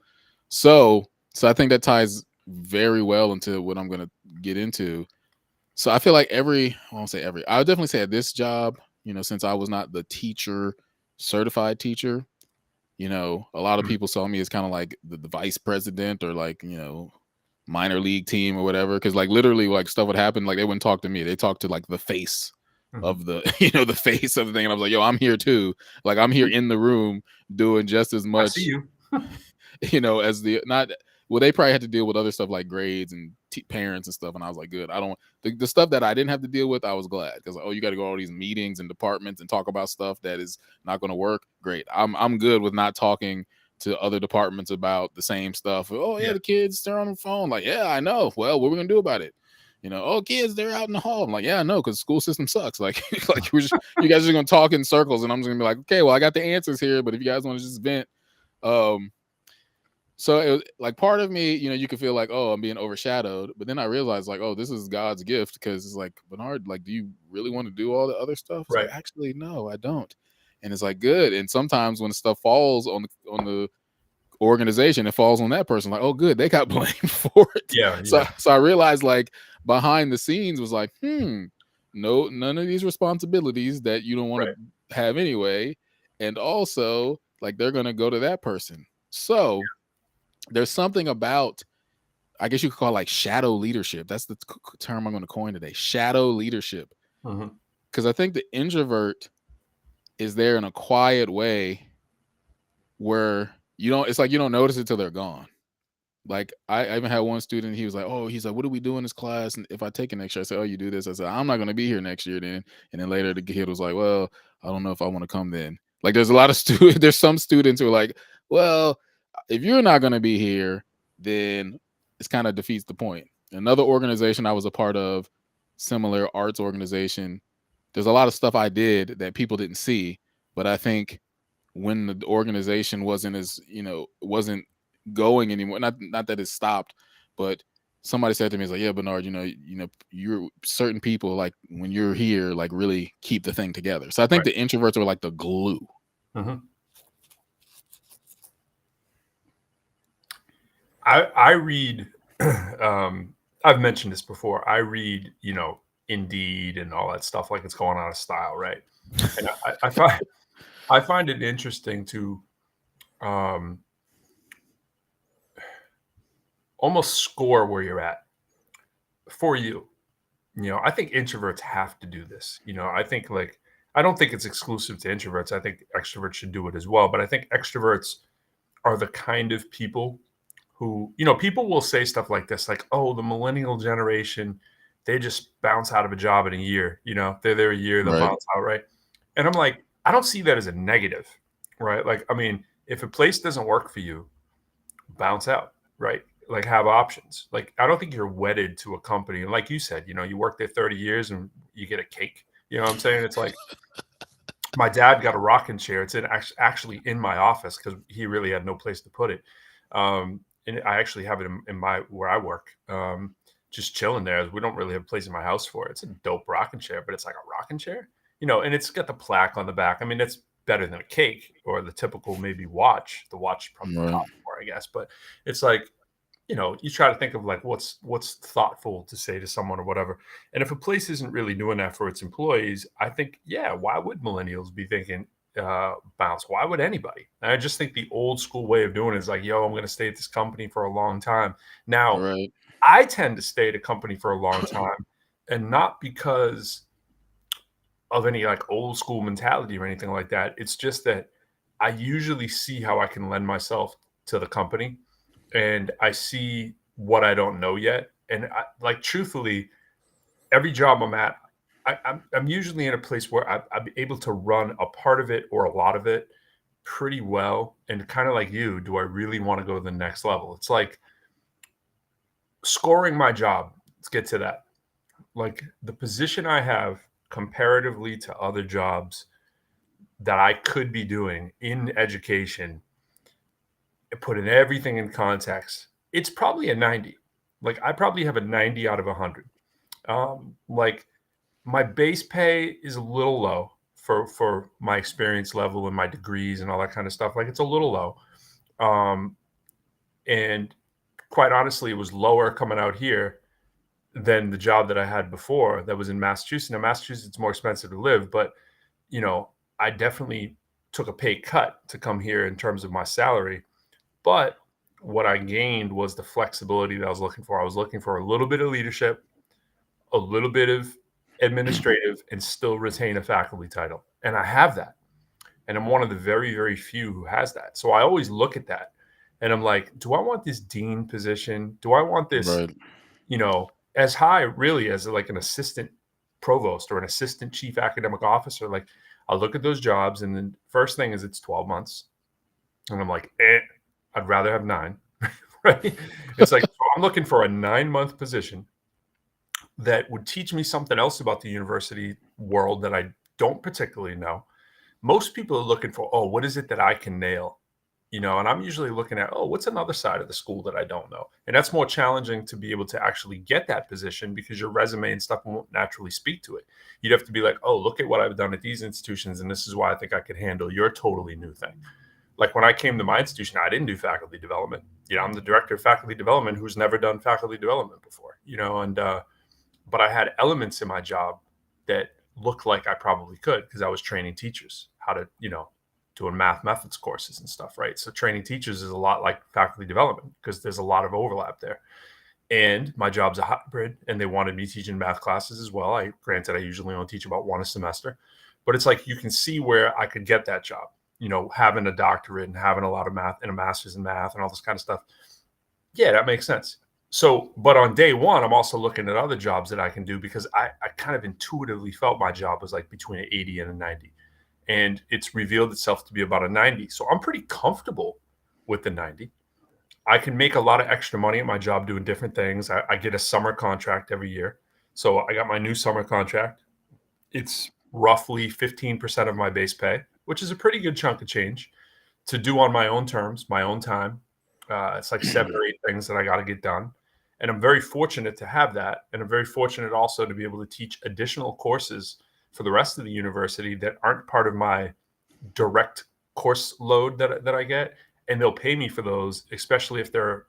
So I think that ties very well into what I'm going to get into. So I feel like I won't say every, I would definitely say at this job, since I was not the certified teacher, a lot of people saw me as kind of like the vice president or like, minor league team or whatever. Cause like literally like stuff would happen. Like they wouldn't talk to me. They talked to like the face of the, the face of the thing. And I was like, yo, I'm here too. Like I'm here in the room doing just as much, I see you. as they probably had to deal with other stuff like grades and parents and stuff. And I was like, good. I don't, the stuff that I didn't have to deal with, I was glad because you got to go to all these meetings and departments and talk about stuff that is not going to work. Great. I'm good with not talking to other departments about the same stuff. Oh yeah, the kids, they're on the phone. Like, yeah, I know. Well, what are we going to do about it? Oh, kids, they're out in the hall. I'm like, yeah, I know, because the school system sucks. Like, you guys are just going to talk in circles, and I'm just going to be like, okay, well, I got the answers here, but if you guys want to just vent, so it was like part of me, you could feel like, oh, I'm being overshadowed. But then I realized like, oh, this is God's gift because it's like, Bernard, like, do you really want to do all the other stuff? It's Right. like, actually, no, I don't. And it's like, good. And sometimes when stuff falls on the organization, it falls on that person. Like, oh, good, they got blamed for it. Yeah. So I realized like behind the scenes was like, no, none of these responsibilities that you don't want to have anyway. And also like they're going to go to that person. So there's something about, I guess you could call it like shadow leadership. That's the term I'm going to coin today. Shadow leadership. Because I think the introvert is there in a quiet way where it's like you don't notice it till they're gone. Like I even had one student, he's like, what do we do in this class? And if I take it next year, I said, oh, you do this. I said, I'm not going to be here next year then. And then later the kid was like, well, I don't know if I want to come then. Like there's some students who are like, well, if you're not going to be here, then it's kind of defeats the point. Another organization I was a part of, similar arts organization, there's a lot of stuff I did that people didn't see, but I think when the organization wasn't going anymore, not that it stopped, but somebody said to me, it's like, yeah, Bernard, you're certain people, like when you're here, like really keep the thing together. So I think the introverts are like the glue. Mm-hmm. I read, I've mentioned this before. I read, Indeed and all that stuff like it's going out of style, right? And I find it interesting to almost score where you're at for you. I think introverts have to do this. I think I don't think it's exclusive to introverts. I think extroverts should do it as well. But I think extroverts are the kind of people who, people will say stuff like this, like, oh, the millennial generation, they just bounce out of a job in a year. They're there a year, they'll bounce out, right? And I'm like, I don't see that as a negative, right? Like, I mean, if a place doesn't work for you, bounce out, right? Like have options. Like, I don't think you're wedded to a company. And like you said, you work there 30 years and you get a cake. You know what I'm saying? It's like my dad got a rocking chair. It's actually in my office because he really had no place to put it. And I actually have it in where I work, just chilling there. We don't really have a place in my house for it. It's a dope rocking chair, but it's like a rocking chair, and it's got the plaque on the back. I mean, it's better than a cake or the typical maybe watch. The watch probably costs more, I guess. But it's like, you try to think of like what's thoughtful to say to someone or whatever. And if a place isn't really doing that for its employees, I think, yeah, why would millennials be thinking bounce? Why would anybody? And I just think the old school way of doing it is like, yo, I'm going to stay at this company for a long time. Now, I tend to stay at a company for a long time, and not because of any like old school mentality or anything like that. It's just that I usually see how I can lend myself to the company, and I see what I don't know yet. And truthfully, every job I'm at, I'm usually in a place where I'm able to run a part of it or a lot of it pretty well. And kind of like you, do I really want to go to the next level? It's like scoring my job. Let's get to that. Like the position I have comparatively to other jobs that I could be doing in education, putting everything in context, it's probably a 90. Like I probably have a 90 out of 100. Like my base pay is a little low for my experience level and my degrees and all that kind of stuff. Like it's a little low. And quite honestly, it was lower coming out here than the job that I had before that was in Massachusetts. Now, Massachusetts is more expensive to live, but I definitely took a pay cut to come here in terms of my salary. But what I gained was the flexibility that I was looking for. I was looking for a little bit of leadership, a little bit of administrative, and still retain a faculty title. And I have that. And I'm one of the very, very few who has that. So I always look at that and I'm like, do I want this dean position? Do I want this, as high really as like an assistant provost or an assistant chief academic officer? Like I'll look at those jobs, and then first thing is it's 12 months. And I'm like, I'd rather have 9, right? It's like, so I'm looking for a 9-month position that would teach me something else about the university world that I don't particularly know. Most people are looking for, oh, what is it that I can nail? And I'm usually looking at, oh, what's another side of the school that I don't know? And that's more challenging to be able to actually get that position because your resume and stuff won't naturally speak to it. You'd have to be like, oh, look at what I've done at these institutions, and this is why I think I could handle your totally new thing. Like when I came to my institution, I didn't do faculty development. I'm the director of faculty development who's never done faculty development before, but I had elements in my job that looked like I probably could because I was training teachers how to, doing math methods courses and stuff, right? So training teachers is a lot like faculty development because there's a lot of overlap there. And my job's a hybrid, and they wanted me teaching math classes as well. Granted, I usually only teach about 1 a semester, but it's like you can see where I could get that job, having a doctorate and having a lot of math and a master's in math and all this kind of stuff. Yeah, that makes sense. So, but on day one, I'm also looking at other jobs that I can do because I kind of intuitively felt my job was like between an 80 and a 90. and it's revealed itself to be about a 90. So I'm pretty comfortable with the 90. I can make a lot of extra money at my job doing different things. I get a summer contract every year. So I got my new summer contract. It's roughly 15% of my base pay, which is a pretty good chunk of change to do on my own terms, my own time. It's like 7 or 8 things that I got to get done. And I'm very fortunate to have that. And I'm very fortunate also to be able to teach additional courses for the rest of the university that aren't part of my direct course load that I get. And they'll pay me for those, especially if they're,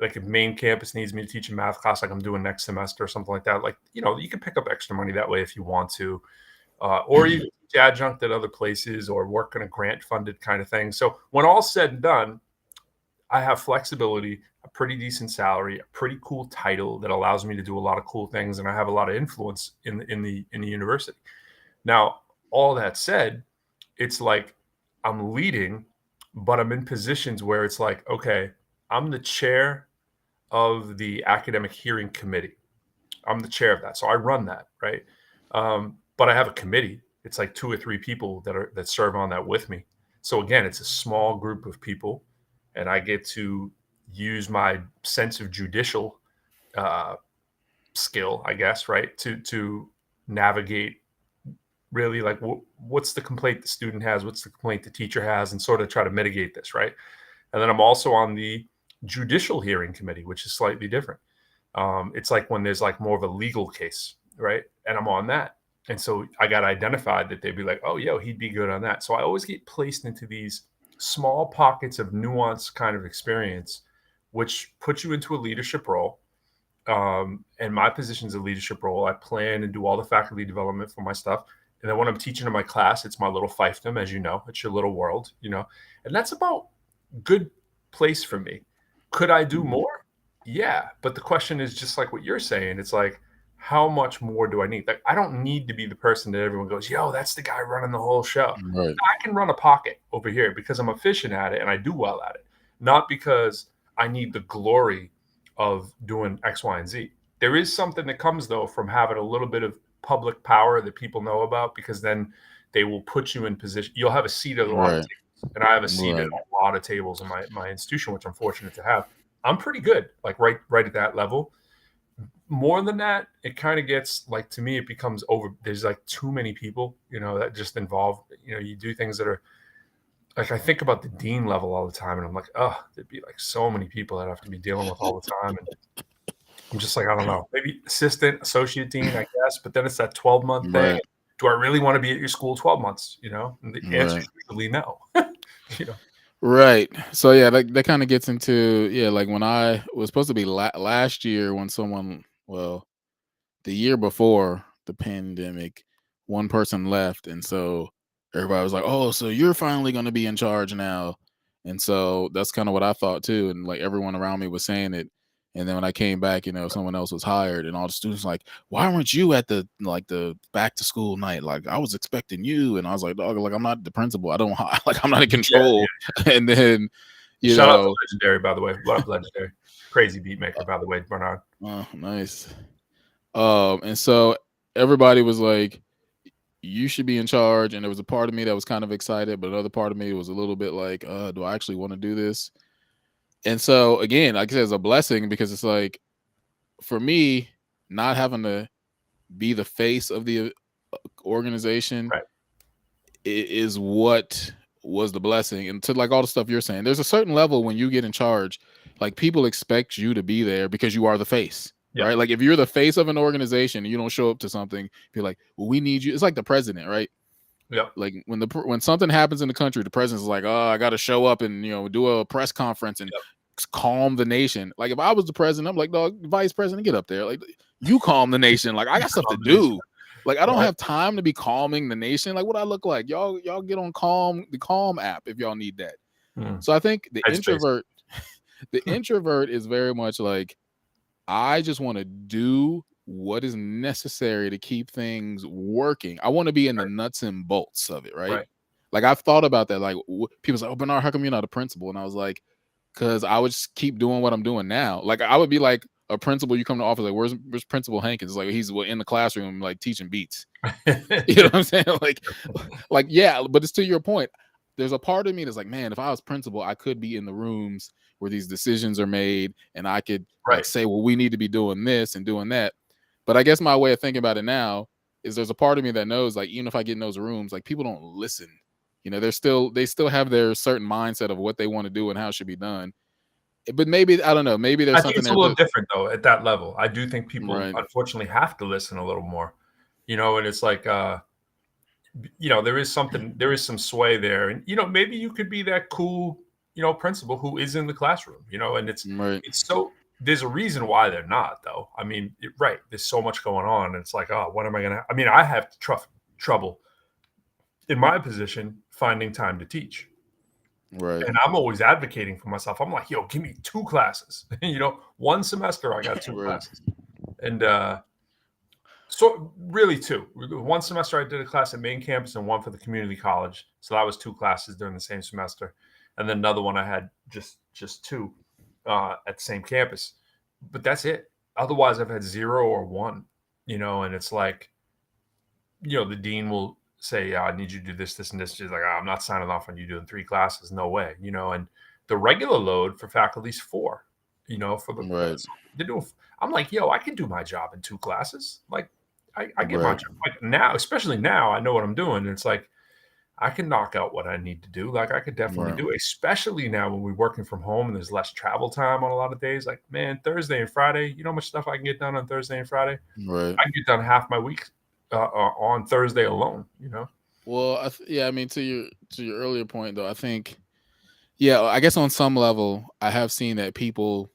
like if main campus needs me to teach a math class like I'm doing next semester or something like that. Like, you can pick up extra money that way if you want to. Or you can teach adjunct at other places or work on a grant funded kind of thing. So when all's said and done, I have flexibility, a pretty decent salary, a pretty cool title that allows me to do a lot of cool things, and I have a lot of influence in the university. Now, all that said, it's like I'm leading, but I'm in positions where it's like, okay, I'm the chair of the academic hearing committee. I'm the chair of that, so I run that, right? But I have a committee. It's like 2 or 3 people that serve on that with me. So again, it's a small group of people, and I get to use my sense of judicial skill, I guess, right, to navigate really like what's the complaint the student has, what's the complaint the teacher has, and sort of try to mitigate this, right? And then I'm also on the judicial hearing committee, which is slightly different. It's like when there's like more of a legal case, right? And I'm on that. And so I got identified that they'd be like, oh, yo, he'd be good on that. So I always get placed into these small pockets of nuanced kind of experience, which puts you into a leadership role. And my position is a leadership role. I plan and do all the faculty development for my stuff. And then when I'm teaching in my class, it's my little fiefdom, as you know, it's your little world, and that's about good place for me. Could I do more? Yeah. But the question is just like what you're saying. It's like, how much more do I need? Like, I don't need to be the person that everyone goes, yo, that's the guy running the whole show. Right. I can run a pocket over here because I'm efficient at it and I do well at it, not because I need the glory of doing X, Y, and Z. There is something that comes, though, from having a little bit of public power that people know about, because then they will put you in position. You'll have a seat at a lot of tables, and I have a seat at a lot of tables in my institution, which I'm fortunate to have. I'm pretty good, like right at that level. More than that, it kind of gets like, to me, it becomes over. There's like too many people, that just involve, you do things that are like, I think about the dean level all the time, and I'm like, oh, there'd be like so many people that I have to be dealing with all the time. And I'm just like, I don't know, maybe assistant, associate dean, I guess, but then it's that 12-month thing. Right. Do I really want to be at your school 12 months? And the answer is usually no. Right. So yeah, that kind of gets into, like when I was supposed to be last year, when the year before the pandemic, one person left, and so everybody was like, oh, so you're finally going to be in charge now. And so that's kind of what I thought too, and like everyone around me was saying it. And then when I came back, someone else was hired, and all the students were like, why weren't you at the back to school night? Like, I was expecting you. And I was like, dog, like, I'm not the principal. I don't like, I'm not in control. Yeah. And then shout out to Legendary, by the way. What up, Legendary? Crazy beat maker, by the way, Bernard. Oh, nice. And so everybody was like, you should be in charge. And there was a part of me that was kind of excited, but another part of me was a little bit like, do I actually want to do this? And so again, like I said, it's a blessing, because it's like, for me, not having to be the face of the organization is what was the blessing. And to like all the stuff you're saying, there's a certain level when you get in charge, like people expect you to be there because you are the face. Right? Like if you're the face of an organization and you don't show up to something, you're like, well, we need you. It's like the president, right? Yeah. Like when something happens in the country, the president's like, oh, I got to show up and do a press conference and calm the nation. Like if I was the president, I'm like, dog, vice president, get up there. Like, you calm the nation. Like, I got stuff to do. Like, I don't have time to be calming the nation. Like, what I look like? Y'all get on the Calm app if y'all need that. So I think the introvert is very much like, I just want to do what is necessary to keep things working. I want to be in the nuts and bolts of it, right? Like, I've thought about that. Like, people's like, oh, Bernard, how come you're not a principal? And I was like, because I would just keep doing what I'm doing now. Like, I would be like, a principal, you come to office like, where's Principal Hankins? It's like he's in the classroom like teaching beats. You know what I'm saying? Like yeah, but it's to your point. There's a part of me that's like, man, if I was principal, I could be in the rooms where these decisions are made, and I could like say, well, we need to be doing this and doing that. But I guess my way of thinking about it now is there's a part of me that knows, like, even if I get in those rooms, like people don't listen. You know, they still have their certain mindset of what they want to do and how it should be done. But maybe, I don't know, maybe there's something it's a little different though at that level. I do think people unfortunately have to listen a little more, you know, and it's like, you know, there is some sway there, and, you know, maybe you could be that cool, you know, principal who is in the classroom, you know, and it's so, there's a reason why they're not though. I mean, there's so much going on, and it's like, oh, what am I gonna? I mean, I have trouble in my position finding time to teach. Right. And I'm always advocating for myself. I'm like, yo, give me 2 classes. You know, one semester I got 2 classes. And so really 2. One semester I did a class at main campus and one for the community college. So that was 2 classes during the same semester. And then another one I had just 2 at the same campus. But that's it. Otherwise I've had 0 or 1, you know, and it's like, you know, the dean will say, I need you to do this, this, and this. She's like, I'm not signing off on you doing 3 classes. No way. You know, and the regular load for faculty is 4, you know, for the, they're doing, I'm like, yo, I can do my job in 2 classes. Like I get my job. Like now, especially now, I know what I'm doing. And it's like, I can knock out what I need to do. Like I could definitely do it, especially now when we're working from home and there's less travel time on a lot of days. Like, man, Thursday and Friday, you know how much stuff I can get done on Thursday and Friday? I can get done half my week on Thursday alone, you know? Well, yeah, I mean, to your earlier point though, I think, yeah, I guess on some level, I have seen that people,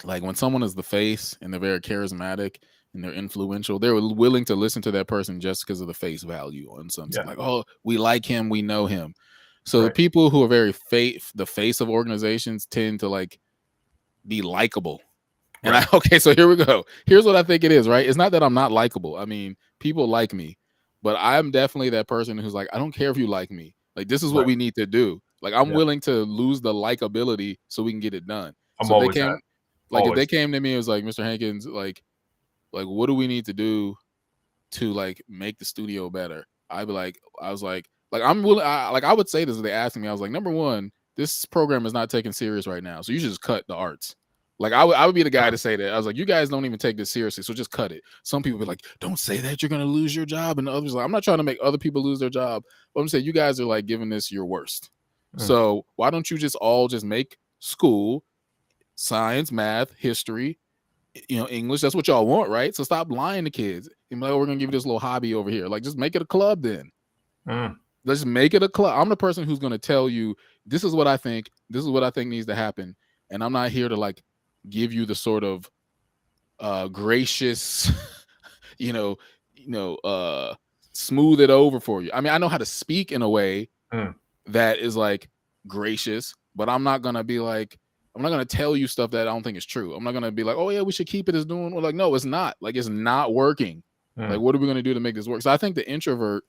like when someone is the face and they're very charismatic and they're influential, they're willing to listen to that person just because of the face value on something. Like, oh, we like him, we know him. So the people who are very the face of organizations tend to like be likable. And okay, so here we go. Here's what I think it is, right? It's not that I'm not likable. I mean, people like me, but I'm definitely that person who's like, I don't care if you like me. Like, this is what we need to do. Like, I'm willing to lose the likability so we can get it done. So they came, like, if they came to me, it was like, Mr. Hankins, like, what do we need to do to like make the studio better? I was like, I'm willing. I would say this if they asked me. I was like, number one, this program is not taken serious right now, so you should just cut the arts. Like I would be the guy to say that. I was like, you guys don't even take this seriously, so just cut it. Some people be like, don't say that, you're gonna lose your job, and others like, I'm not trying to make other people lose their job, but I'm saying you guys are like giving this your worst. So why don't you just all just make school, science, math, history, you know, English? That's what y'all want, right? So stop lying to kids. And like, we're gonna give you this little hobby over here. Like, just make it a club then. Let's make it a club. I'm the person who's gonna tell you this is what I think. This is what I think needs to happen, and I'm not here to like give you the sort of gracious, smooth it over for you. I mean, I know how to speak in a way that is like gracious, but I'm not gonna be like, I'm not gonna tell you stuff that I don't think is true. I'm not gonna be like, oh yeah, we should keep it as doing. Or like, no, it's not. Like, it's not working. Like, what are we gonna do to make this work? So I think the introvert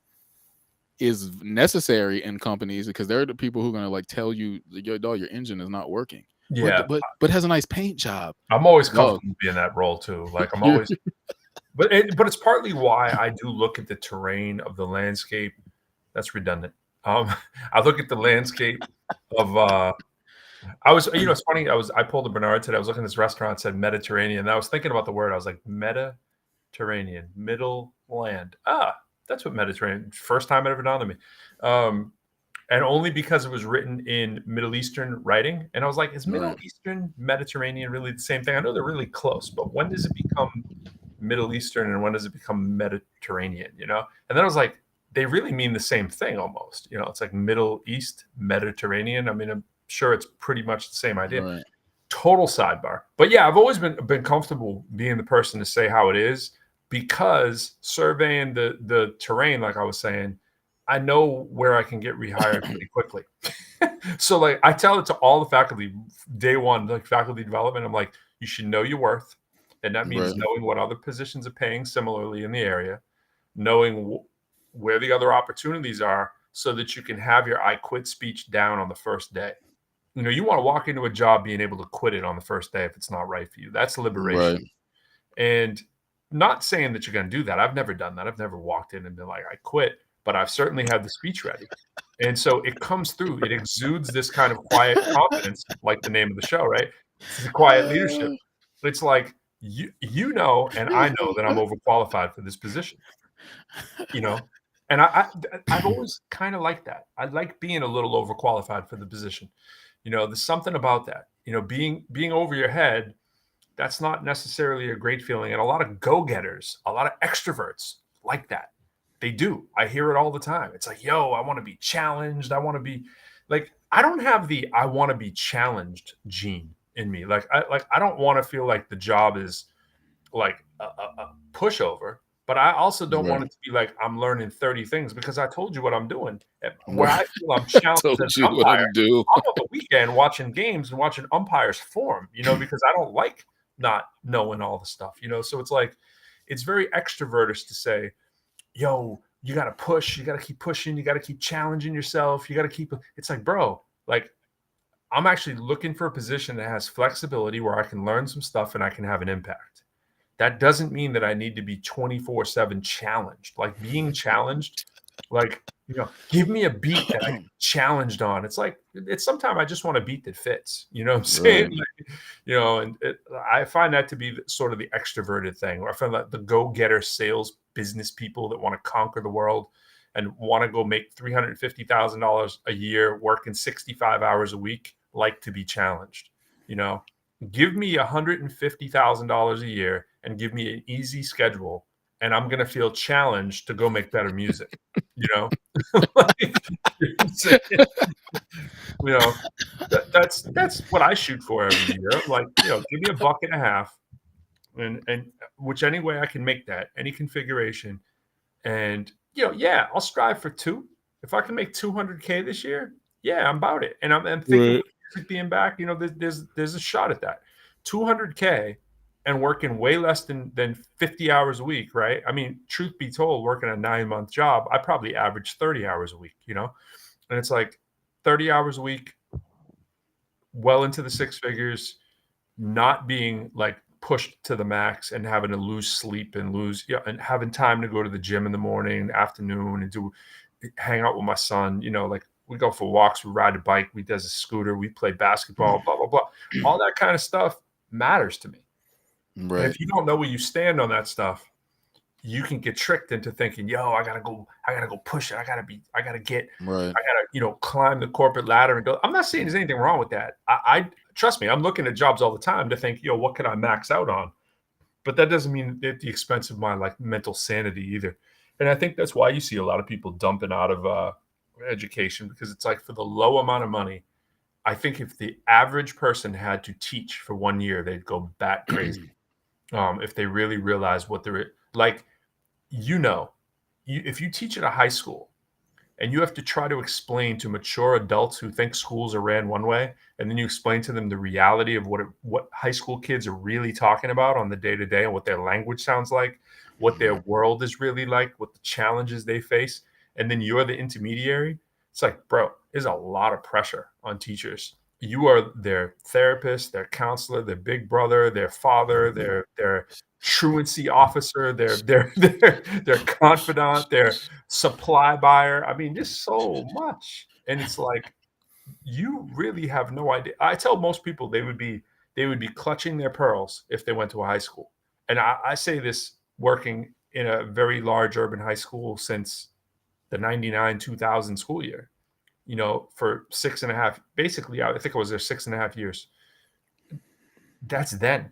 is necessary in companies because they're the people who are gonna like tell you, your engine is not working. Yeah, but has a nice paint job. I'm always comfortable being that role too. Like I'm always, but it's partly why I do look at the terrain of the landscape. That's redundant. I look at the landscape of. I was, you know, it's funny. I pulled a Bernard today. I was looking at this restaurant, it said Mediterranean. And I was thinking about the word. I was like, Mediterranean, middle land. That's what Mediterranean. First time it ever dawned on me. And only because it was written in Middle Eastern writing. And I was like, is Middle Eastern, Mediterranean really the same thing? I know they're really close, but when does it become Middle Eastern and when does it become Mediterranean, you know? And then I was like, they really mean the same thing almost. You know, it's like Middle East, Mediterranean. I mean, I'm sure it's pretty much the same idea. Total sidebar. But yeah, I've always been comfortable being the person to say how it is because surveying the terrain, like I was saying, I know where I can get rehired pretty quickly. So like I tell it to all the faculty day one, like faculty development, I'm like, you should know your worth. And that means knowing what other positions are paying similarly in the area, knowing where the other opportunities are so that you can have your I quit speech down on the first day. You know, you want to walk into a job being able to quit it on the first day if it's not right for you. That's liberation. Right. And not saying that you're going to do that. I've never done that. I've never walked in and been like, I quit, but I've certainly had the speech ready. And so it comes through, it exudes this kind of quiet confidence, like the name of the show, right? It's the quiet leadership. It's like, you know, and I know that I'm overqualified for this position, you know? And I've always kind of liked that. I like being a little overqualified for the position. You know, there's something about that, you know, being over your head. That's not necessarily a great feeling. And a lot of go-getters, a lot of extroverts like that. They do. I hear it all the time. It's like, yo, I want to be challenged. I want to be like, I don't have the I want to be challenged gene in me. Like I don't want to feel like the job is like a pushover, but I also don't want Right. it to be like I'm learning 30 things because I told you what I'm doing. Where I feel I'm challenged Told as you an what umpire, I'm doing. I'm on the weekend watching games and watching umpires form, you know, because I don't like not knowing all the stuff, you know. So it's like, it's very extrovertish to say, yo, you got to push, you got to keep pushing, you got to keep challenging yourself, you got to keep. It's like, bro, like I'm actually looking for a position that has flexibility where I can learn some stuff and I can have an impact. That doesn't mean that I need to be 24/7 challenged. Like being challenged, like, you know, give me a beat that I can be challenged on. It's like, it's sometimes I just want a beat that fits, you know what I'm saying? Right. Like, you know, and I find that to be sort of the extroverted thing. I find that the go-getter sales business people that want to conquer the world and want to go make $350,000 a year working 65 hours a week like to be challenged, you know? Give me $150,000 a year and give me an easy schedule, and I'm gonna feel challenged to go make better music. You know, like, you know, that's what I shoot for every year. I'm like, you know, give me $1.50, and which any way I can make that, any configuration, and you know, yeah, I'll strive for two. If I can make 200K this year, yeah, I'm about it. And I'm thinking Right. with music being back, you know, there's a shot at that. 200K and working way less than 50 hours a week, right? I mean, truth be told, working a 9-month job, I probably average 30 hours a week, you know? And it's like 30 hours a week, well into the six figures, not being like pushed to the max and having to lose sleep and lose, yeah, and having time to go to the gym in the morning, afternoon, and do hang out with my son. You know, like we go for walks, we ride a bike, we does a scooter, we play basketball, blah blah blah. All that kind of stuff matters to me. And Right. if you don't know where you stand on that stuff, you can get tricked into thinking, yo, I gotta go push it. I gotta get, Right. I gotta, you know, climb the corporate ladder and go. I'm not saying there's anything wrong with that. I trust me, I'm looking at jobs all the time to think, yo, what can I max out on? But that doesn't mean at the expense of my like mental sanity either. And I think that's why you see a lot of people dumping out of education, because it's like for the low amount of money, I think if the average person had to teach for 1 year, they'd go bat crazy. If they really realize what they're like, you know, if you teach at a high school and you have to try to explain to mature adults who think schools are ran one way, and then you explain to them the reality of what high school kids are really talking about on the day to day and what their language sounds like, what their world is really like, what the challenges they face, and then you're the intermediary. It's like, bro, there's a lot of pressure on teachers. You are their therapist, their counselor, their big brother, their father, their truancy officer, their confidant, their supply buyer. I mean, just so much. And it's like, you really have no idea. I tell most people they would be clutching their pearls if they went to a high school. And I say this working in a very large urban high school since the 99 2000 school year, you know, for 6.5, basically, I think I was there 6.5 years. That's then.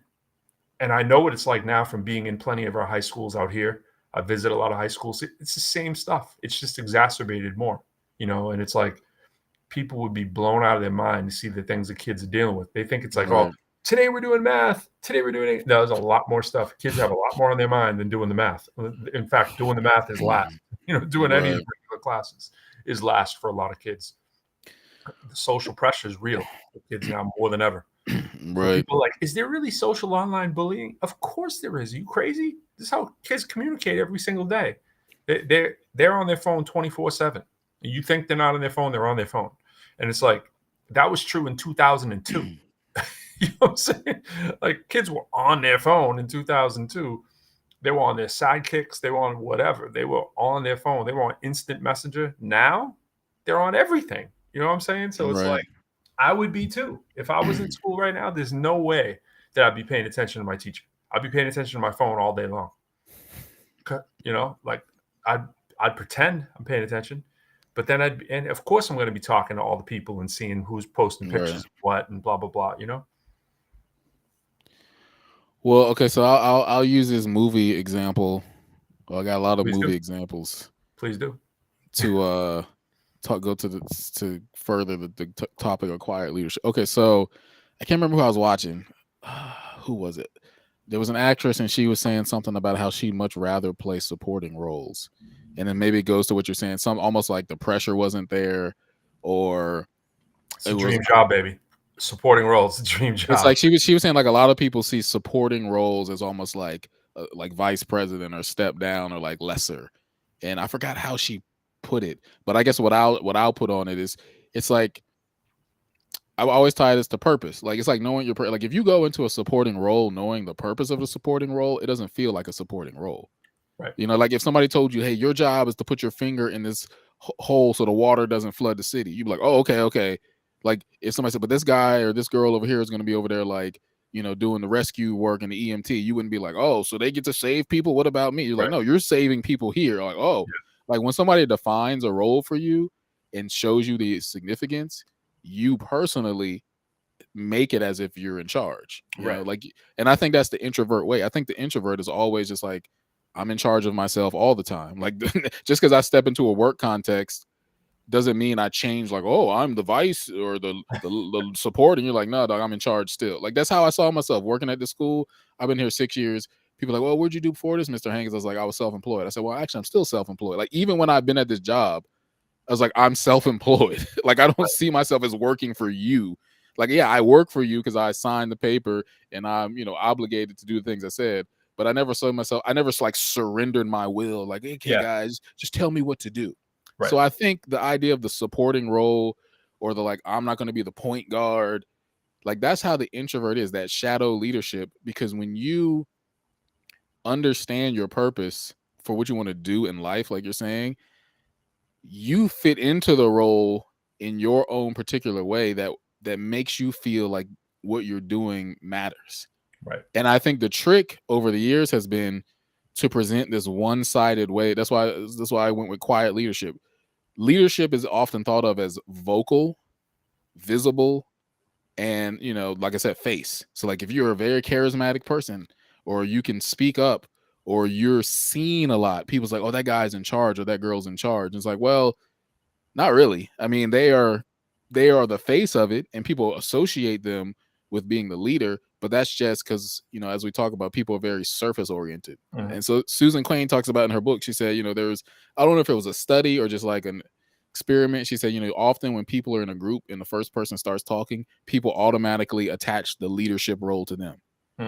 And I know what it's like now from being in plenty of our high schools out here. I visit a lot of high schools. It's the same stuff. It's just exacerbated more, you know, and it's like people would be blown out of their mind to see the things the kids are dealing with. They think it's like, oh, Right. today we're doing math. Today we're doing it. No, there's a lot more stuff. Kids have a lot more on their mind than doing the math. In fact, doing the math is last. You know, doing any of the Right. regular classes is last for a lot of kids. The social pressure is real for kids now more than ever. And Right. people are like, is there really social online bullying? Of course there is. Are you crazy? This is how kids communicate every single day. They're on their phone 24/7. You think they're not on their phone, they're on their phone. And it's like, that was true in 2002. You know what I'm saying? Like kids were on their phone in 2002. They were on their sidekicks. They were on whatever. They were on their phone. They were on instant messenger. Now they're on everything. You know what I'm saying? So it's Right. like, I would be too. If I was in school right now, there's no way that I'd be paying attention to my teacher. I'd be paying attention to my phone all day long. You know, like I'd pretend I'm paying attention, but then and of course I'm going to be talking to all the people and seeing who's posting pictures Right. of what and blah, blah, blah, you know? Well, okay, so I'll use this movie example. Well, I got a lot of Please do. movie examples Please do. to to further the topic of quiet leadership. Okay, so I can't remember who I was watching. Who was it? There was an actress, and she was saying something about how she'd much rather play supporting roles, and then maybe it goes to what you're saying. Some almost like the pressure wasn't there, or It's a dream job, baby. Supporting roles, a dream job. It's like she was saying like a lot of people see supporting roles as almost like vice president or step down or like lesser, and I forgot how she put it, but I guess what I'll put on it is it's like I always tie this to purpose. Like it's like knowing your like if you go into a supporting role knowing the purpose of the supporting role, it doesn't feel like a supporting role. Right. You know, like if somebody told you, hey, your job is to put your finger in this hole so the water doesn't flood the city, you'd be like, oh, okay. Like if somebody said, but this guy or this girl over here is going to be over there, like, you know, doing the rescue work and the EMT, you wouldn't be like, oh, so they get to save people. What about me? You're like, no, you're saving people here. Like, oh, like when somebody defines a role for you and shows you the significance, you personally make it as if you're in charge. You know, like, and I think that's the introvert way. I think the introvert is always just like, I'm in charge of myself all the time. Like just because I step into a work context doesn't mean I change like, oh, I'm the vice or the support. And you're like, no, dog, I'm in charge still. Like that's how I saw myself working at the school. I've been here 6 years. People are like, well, what'd you do before this, Mr. Hankins? I was like, I was self-employed. I said, well, actually, I'm still self-employed. Like even when I've been at this job, I was like, I'm self-employed. Like I don't see myself as working for you. Like, yeah, I work for you because I signed the paper and I'm, you know, obligated to do the things I said. But I never saw myself, I never like surrendered my will. Like, okay, guys, just tell me what to do. Right. So I think the idea of the supporting role or the like, I'm not going to be the point guard, like that's how the introvert is, that shadow leadership. Because when you understand your purpose for what you want to do in life, like you're saying, you fit into the role in your own particular way that makes you feel like what you're doing matters. Right. And I think the trick over the years has been to present this one-sided way. That's why I went with quiet leadership. Leadership is often thought of as vocal, visible, and, you know, like I said, face. So like if you're a very charismatic person or you can speak up or you're seen a lot, people's like, oh, that guy's in charge or that girl's in charge. And it's like, well, not really. I mean, they are the face of it and people associate them with being the leader, but that's just because, you know, as we talk about, people are very surface oriented. Mm-hmm. And so Susan Quain talks about in her book, she said, you know, I don't know if it was a study or just like an experiment. She said, you know, often when people are in a group and the first person starts talking, people automatically attach the leadership role to them.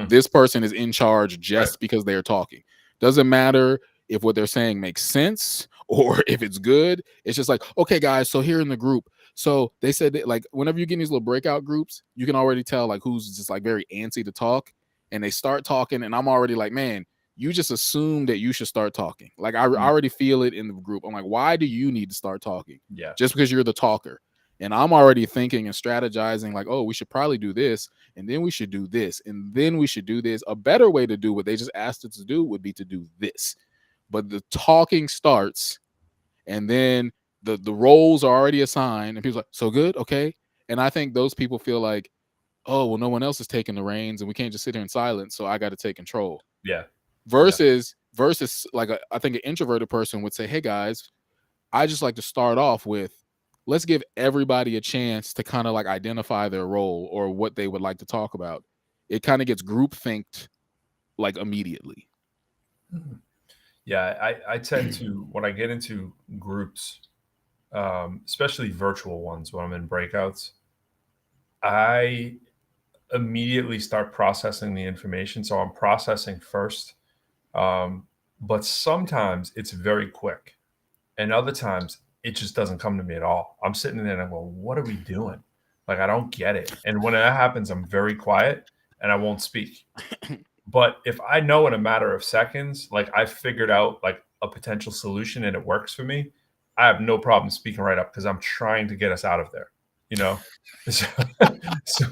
This person is in charge just because they're talking. Doesn't matter if what they're saying makes sense or if it's good. It's just like, okay, guys, so here in the group, so they said that, like, whenever you get in these little breakout groups, you can already tell like who's just like very antsy to talk, and they start talking, and I'm already like, man, you just assume that you should start talking. Like I already feel it in the group. I'm like, why do you need to start talking? Yeah, just because you're the talker. And I'm already thinking and strategizing like, oh, we should probably do this, and then we should do this, and then we should do this. A better way to do what they just asked us to do would be to do this. But the talking starts, and then the roles are already assigned, and people's like, so good, okay. And I think those people feel like, oh, well, no one else is taking the reins, and we can't just sit here in silence, so I got to take control. Yeah. Versus like I think an introverted person would say, hey guys, I just like to start off with, let's give everybody a chance to kind of like identify their role or what they would like to talk about. It kind of gets group thinked like immediately. Yeah, I tend to, when I get into groups, especially virtual ones, when I'm in breakouts, I immediately start processing the information. So I'm processing first. But sometimes it's very quick. And other times it just doesn't come to me at all. I'm sitting there and I'm going, what are we doing? Like, I don't get it. And when that happens, I'm very quiet and I won't speak. But if I know in a matter of seconds, like I've figured out like a potential solution and it works for me, I have no problem speaking right up because I'm trying to get us out of there, you know? So, so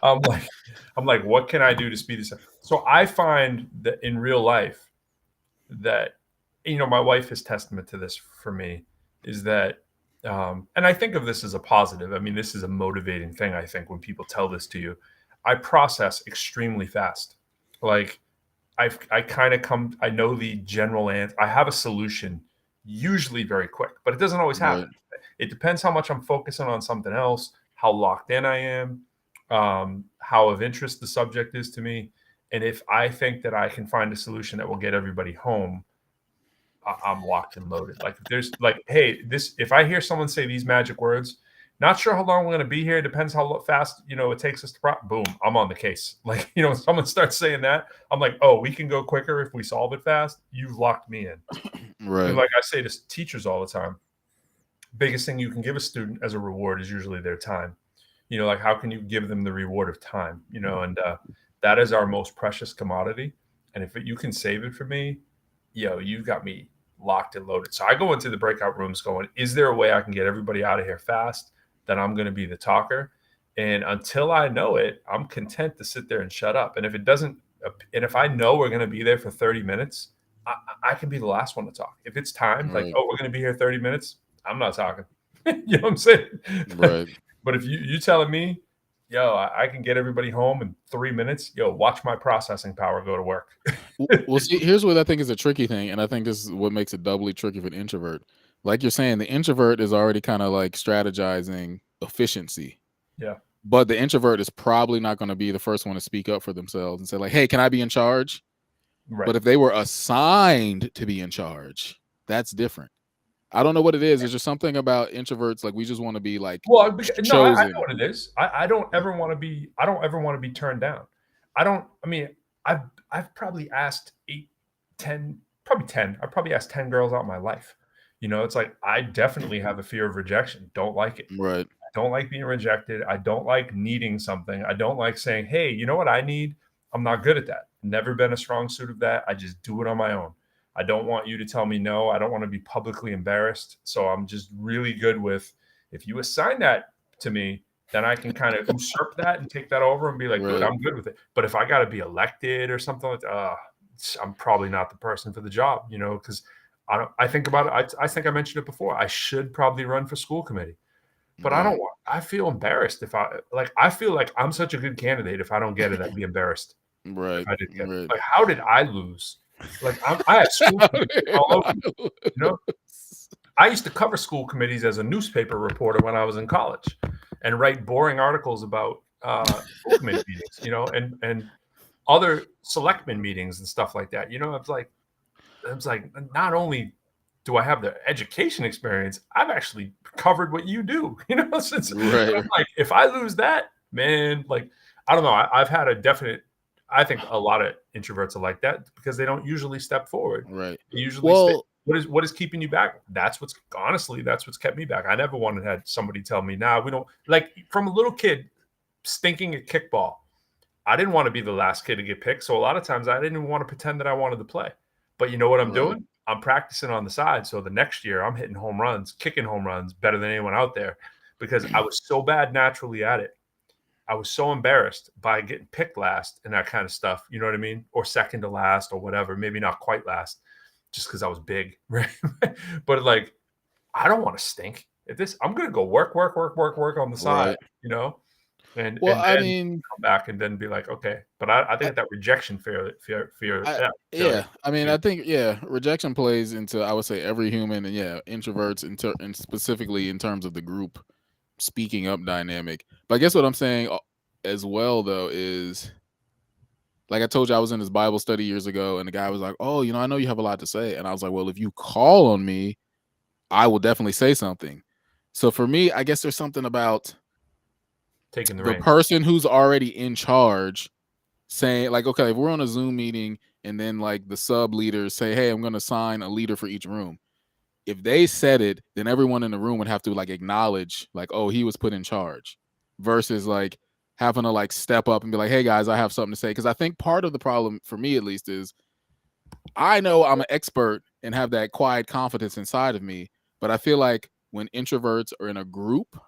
I'm like, what can I do to speed this up? So I find that in real life that, you know, my wife is testament to this for me, is that and I think of this as a positive. I mean, this is a motivating thing, I think, when people tell this to you. I process extremely fast. Like I kind of come, I know the general answer. I have a solution usually very quick, but it doesn't always happen. Right. It depends how much I'm focusing on something else, how locked in I am, how of interest the subject is to me. And if I think that I can find a solution that will get everybody home, I'm locked and loaded. Like if there's like, hey, this, if I hear someone say these magic words, not sure how long we're going to be here. Depends how fast, you know, it takes us to boom, I'm on the case. Like, you know, when someone starts saying that, I'm like, oh, we can go quicker if we solve it fast. You've locked me in. Right. And like I say to teachers all the time, biggest thing you can give a student as a reward is usually their time. You know, like how can you give them the reward of time, you know, and that is our most precious commodity. And if you can save it for me, yo, you've got me locked and loaded. So I go into the breakout rooms going, is there a way I can get everybody out of here fast? Then I'm going to be the talker. And until I know it, I'm content to sit there and shut up. And if it doesn't, and if I know we're going to be there for 30 minutes, I can be the last one to talk. If it's timed, like, Right. oh, we're going to be here 30 minutes, I'm not talking. You know what I'm saying? Right. But if you telling me, yo, I can get everybody home in 3 minutes, yo, watch my processing power go to work. Well, see, here's what I think is a tricky thing, and I think this is what makes it doubly tricky for an introvert. Like you're saying, the introvert is already kind of like strategizing efficiency. Yeah. But the introvert is probably not going to be the first one to speak up for themselves and say, like, hey, can I be in charge? Right. But if they were assigned to be in charge, that's different. I don't know what it is. There's just something about introverts, like we just want to be like Well, no, I chosen. know what it is. I don't ever want to be. I don't ever want to be turned down. I don't. I mean, I've probably asked 8, 10, probably 10. I've probably asked 10 girls out in my life. You know, it's like I definitely have a fear of rejection. Don't like it. Right. I don't like being rejected. I don't like needing something. I don't like saying, hey, you know what I need? I'm not good at that. Never been a strong suit of that. I just do it on my own. I don't want you to tell me no. I don't want to be publicly embarrassed. So I'm just really good with, if you assign that to me, then I can kind of usurp that and take that over and be like, good, Right. I'm good with it. But if I got to be elected or something like that, I'm probably not the person for the job, you know, because I think about it. I think I mentioned it before. I should probably run for school committee, but Right. I feel embarrassed if I feel like I'm such a good candidate. If I don't get it, I'd be embarrassed. Right. If I didn't get it. Right. Like, how did I lose? Like I had school committees all over, you know. I used to cover school committees as a newspaper reporter when I was in college, and write boring articles about school committee meetings, you know, and other selectmen meetings and stuff like that. You know, it's like not only do I have the education experience, I've actually covered what you do. You know, since Right. I'm like, if I lose that, man, like I don't know. I've had a definite. I think a lot of introverts are like that because they don't usually step forward. Right. They usually stay. Well, What is keeping you back? That's what's kept me back. I never wanted to have somebody tell me, nah, we don't, like from a little kid stinking at kickball. I didn't want to be the last kid to get picked. So a lot of times I didn't even want to pretend that I wanted to play. But you know what I'm right. doing? I'm practicing on the side. So the next year I'm hitting home runs, kicking home runs better than anyone out there because I was so bad naturally at it. I was so embarrassed by getting picked last and that kind of stuff. You know what I mean? Or second to last or whatever. Maybe not quite last just because I was big. Right. But like, I don't want to stink at this. I'm going to go work on the side, Right. you know, and Well, I then mean, come back and then be like, okay. But I think that rejection fear. yeah. I mean, I think rejection plays into, I would say, every human, and introverts and specifically in terms of the group speaking up dynamic. But I guess what I'm saying as well though is, like I told you, I was in this Bible study years ago, and the guy was like, "Oh, you know, I know you have a lot to say," and I was like, "Well, if you call on me, I will definitely say something." So for me, I guess there's something about taking the the reins. person who's already in charge saying, like, okay, if we're on a Zoom meeting and then like the sub leaders say, "Hey, I'm going to assign a leader for each room." If they said it, then everyone in the room would have to like acknowledge, like, "Oh, he was put in charge." versus like having to like step up and be like, hey guys, I have something to say. Because I think part of the problem for me at least is I know I'm an expert and have that quiet confidence inside of me, but I feel like when introverts are in a group,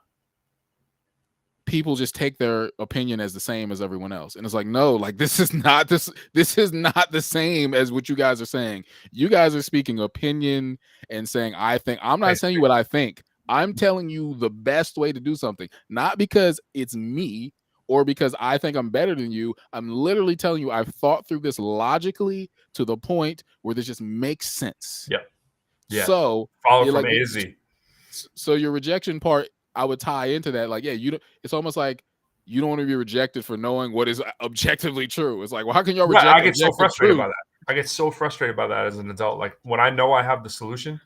people just take their opinion as the same as everyone else. And it's like, no, like this is not the same as what you guys are saying. You guys are speaking opinion and saying, I think. I'm not saying what I think. I'm telling you the best way to do something, not because it's me or because I think I'm better than you. I'm literally telling you I've thought through this logically to the point where this just makes sense. Yep. Yeah. So follow from A to Z. So your rejection part, I would tie into that. Like, yeah, you don't. It's almost like you don't want to be rejected for knowing what is objectively true. It's like, well, how can y'all reject? I get so frustrated by that. I get so frustrated by that as an adult. Like when I know I have the solution,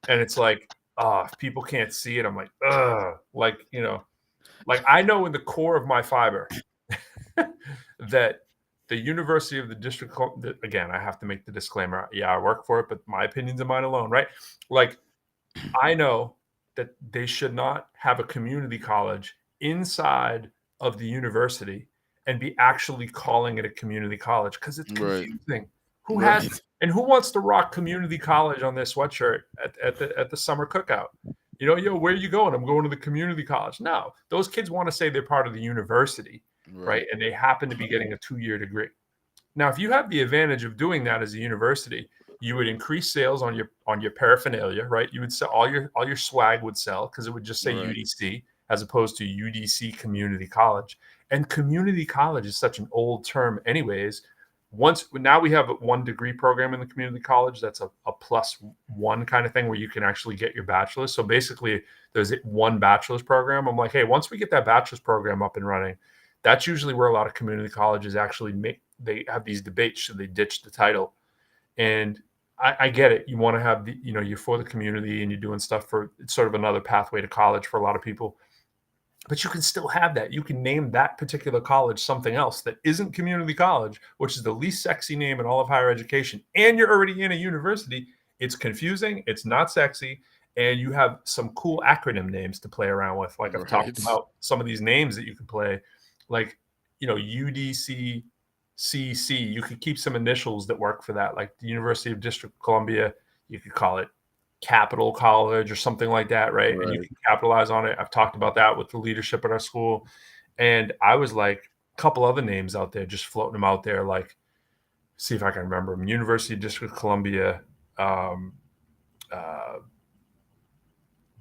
and it's like, if people can't see it, I'm like, like like I know in the core of my fiber that the University of the District. Again, I have to make the disclaimer. Yeah, I work for it, but my opinions are mine alone, right? Like I know that they should not have a community college inside of the university and be actually calling it a community college because it's confusing. Right. Who has and who wants to rock community college on their sweatshirt at the summer cookout? Where are you going? I'm going to the community college. No, those kids want to say they're part of the university, right? And they happen to be getting a 2-year degree. Now, if you have the advantage of doing that as a university, you would increase sales on your paraphernalia, right? You would sell all your swag would sell because it would just say UDC as opposed to UDC Community College. And community college is such an old term, anyways. Now we have a 1 degree program in the community college that's a +1 kind of thing where you can actually get your bachelor's. So basically, there's 1 bachelor's program. I'm like, hey, once we get that bachelor's program up and running, that's usually where a lot of community colleges actually they have these debates. Should they ditch the title? And I get it. You want to have you're for the community and you're doing stuff for it's sort of another pathway to college for a lot of people. But you can still have that. You can name that particular college something else that isn't community college, which is the least sexy name in all of higher education. And you're already in a university. It's confusing. It's not sexy. And you have some cool acronym names to play around with. Like I've talked about some of these names that you can play, like, UDC. CC, you could keep some initials that work for that, like the University of District of Columbia. You could call it Capital College or something like that, right? And you can capitalize on it. I've talked about that with the leadership at our school. And I was like, a couple other names out there, just floating them out there, like, see if I can remember them. University of District of Columbia,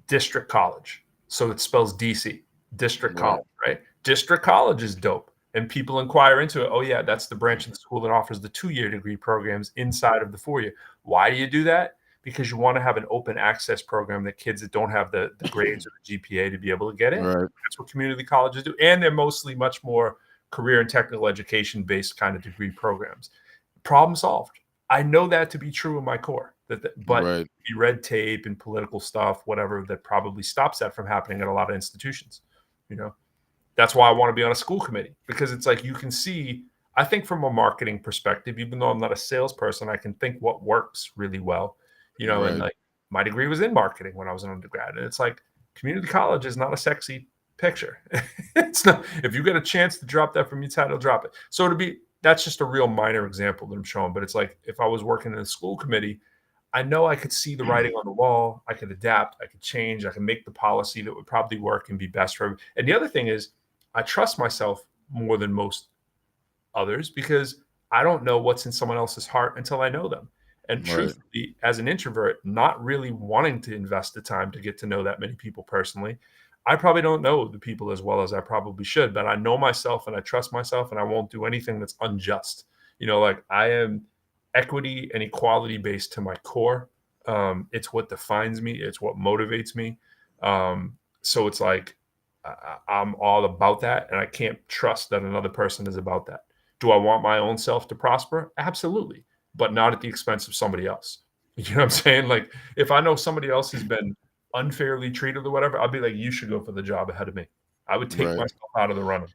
District College. So it spells DC, District College, right? District College is dope. And people inquire into it. Oh, yeah, that's the branch of the school that offers the 2-year degree programs inside of the 4-year. Why do you do that? Because you want to have an open access program that kids that don't have the grades or the GPA to be able to get in. Right. That's what community colleges do. And they're mostly much more career and technical education based kind of degree programs. Problem solved. I know that to be true in my core. But red tape and political stuff, whatever, that probably stops that from happening at a lot of institutions, That's why I want to be on a school committee, because it's like you can see, I think from a marketing perspective, even though I'm not a salesperson, I can think what works really well, and like my degree was in marketing when I was an undergrad. And it's like community college is not a sexy picture. It's not, if you get a chance to drop that from your title, drop it. So that's just a real minor example that I'm showing. But it's like, if I was working in a school committee, I know I could see the writing on the wall. I could adapt. I could change. I can make the policy that would probably work and be best for everyone. And the other thing is, I trust myself more than most others because I don't know what's in someone else's heart until I know them. And truthfully, as an introvert, not really wanting to invest the time to get to know that many people personally, I probably don't know the people as well as I probably should, but I know myself and I trust myself and I won't do anything that's unjust. Like I am equity and equality based to my core. It's what defines me. It's what motivates me. So it's like, I'm all about that, and I can't trust that another person is about that. Do I want my own self to prosper? Absolutely, but not at the expense of somebody else. You know what I'm saying? Like, if I know somebody else has been unfairly treated or whatever, I'll be like, you should go for the job ahead of me. I would take myself out of the running,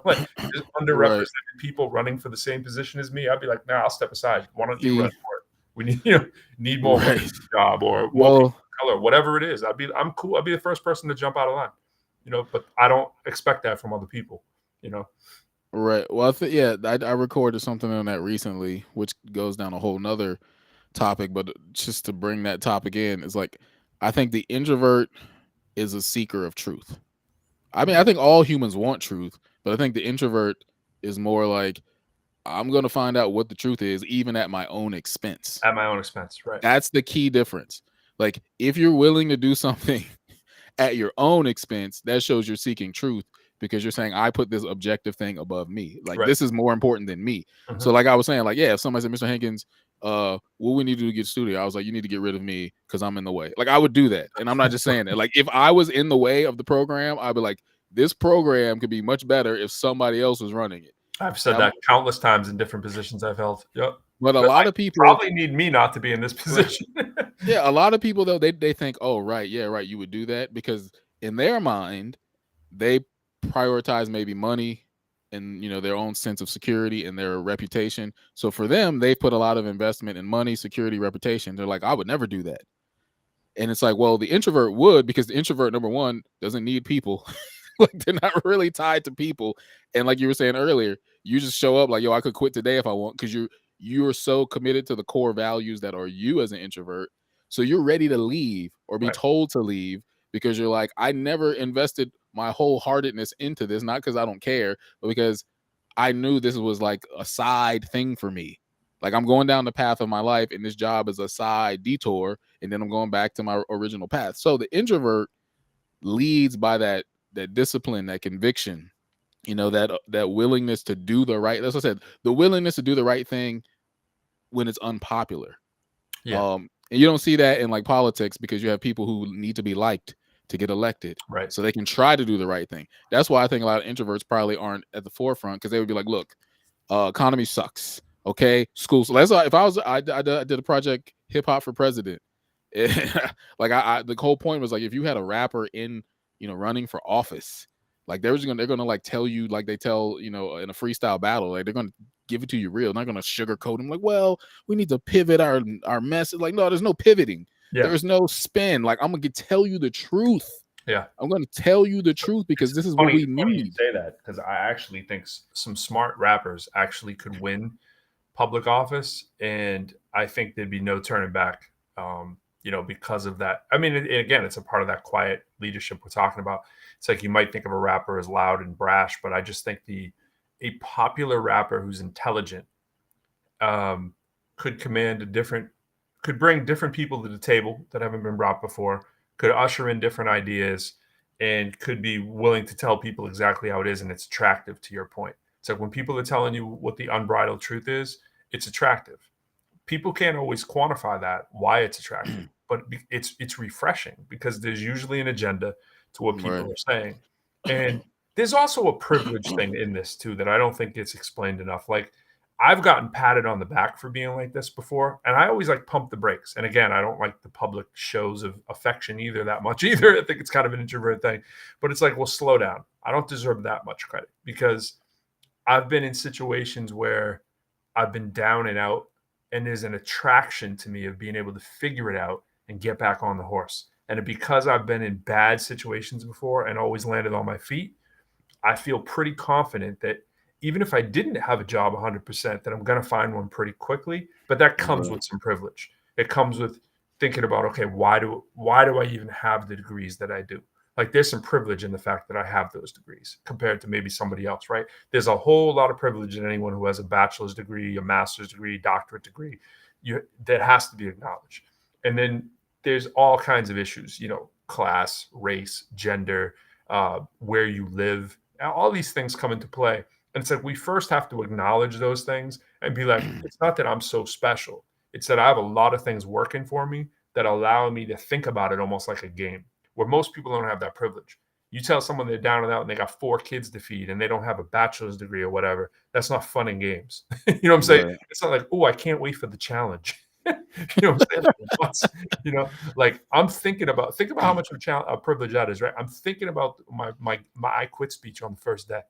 like just underrepresented people running for the same position as me. I'd be like, nah, I'll step aside. Why don't you run for it? We need more job or color, whatever it is. I'm cool. I'd be the first person to jump out of line. but I don't expect that from other people. Right. Well, I recorded something on that recently, which goes down a whole nother topic. But just to bring that topic in, is like I think the introvert is a seeker of truth. I mean, I think all humans want truth, but I think the introvert is more like I'm going to find out what the truth is, even at my own expense. At my own expense, right? That's the key difference. Like if you're willing to do something at your own expense, that shows you're seeking truth because you're saying I put this objective thing above me. Like Right. this is more important than me. So like I was saying, like, yeah, if somebody said, Mr. Hankins, what we need to do to get studio, I was like, you need to get rid of me because I'm in the way. Like I would do that. And I'm not just saying that. Like if I was in the way of the program, I'd be like, this program could be much better if somebody else was running it. I've said that countless times in different positions I've held. Yep. But a lot of people probably need me not to be in this position. Yeah, a lot of people though they think, oh right, yeah, right, you would do that because in their mind they prioritize maybe money and their own sense of security and their reputation. So for them, they put a lot of investment in money, security, reputation. They're like, I would never do that. And it's like, well, the introvert would because the introvert, number one, doesn't need people. Like they're not really tied to people. And like you were saying earlier, you just show up like, yo, I could quit today if I want because you're so committed to the core values that are you as an introvert. So you're ready to leave or be told to leave because you're like, I never invested my wholeheartedness into this, not because I don't care, but because I knew this was like a side thing for me. Like I'm going down the path of my life and this job is a side detour and then I'm going back to my original path. So the introvert leads by that discipline, that conviction, that willingness to do the right. As I said, the willingness to do the right thing when it's unpopular. Yeah. And you don't see that in like politics because you have people who need to be liked to get elected. Right. So they can try to do the right thing. That's why I think a lot of introverts probably aren't at the forefront because they would be like, look, economy sucks. Okay. Schools. So that's why if I did a project Hip Hop for President. Like the whole point was like if you had a rapper in running for office, like they're gonna like tell you like they tell in a freestyle battle, like they're gonna give it to you real, not gonna sugarcoat them like, well, we need to pivot our message. Like no, there's no pivoting. There's no spin. Like I'm gonna tell you the truth. Yeah, I'm gonna tell you the truth because this is what we need. You say that because I actually think some smart rappers actually could win public office, and I think there'd be no turning back. Because of that. I mean, again, it's a part of that quiet leadership we're talking about. It's like you might think of a rapper as loud and brash, but I just think a popular rapper who's intelligent could bring different people to the table that haven't been brought before, could usher in different ideas, and could be willing to tell people exactly how it is, and it's attractive to your point. It's like when people are telling you what the unbridled truth is, it's attractive. People can't always quantify that, why it's attractive, but it's refreshing because there's usually an agenda to what people are saying. And there's also a privilege thing in this too that I don't think gets explained enough. Like I've gotten patted on the back for being like this before, and I always like pump the brakes. And again, I don't like the public shows of affection either that much either. I think it's kind of an introvert thing, but it's like, well, slow down. I don't deserve that much credit because I've been in situations where I've been down and out, and there's an attraction to me of being able to figure it out and get back on the horse. And because I've been in bad situations before and always landed on my feet, I feel pretty confident that even if I didn't have a job 100%, that I'm going to find one pretty quickly. But that comes with some privilege. It comes with thinking about, okay, why do I even have the degrees that I do? Like there's some privilege in the fact that I have those degrees compared to maybe somebody else, right? There's a whole lot of privilege in anyone who has a bachelor's degree, a master's degree, doctorate degree. That has to be acknowledged. And then there's all kinds of issues, class, race, gender, where you live. All these things come into play. And it's like we first have to acknowledge those things and be like, it's not that I'm so special. It's that I have a lot of things working for me that allow me to think about it almost like a game. Where most people don't have that privilege. You tell someone they're down and out and they got 4 kids to feed and they don't have a bachelor's degree or whatever. That's not fun and games. You know what I'm saying? It's not like, oh, I can't wait for the challenge. You know what I'm saying? Like I'm think about how much of a privilege that is, right? I'm thinking about my I quit speech on the first day.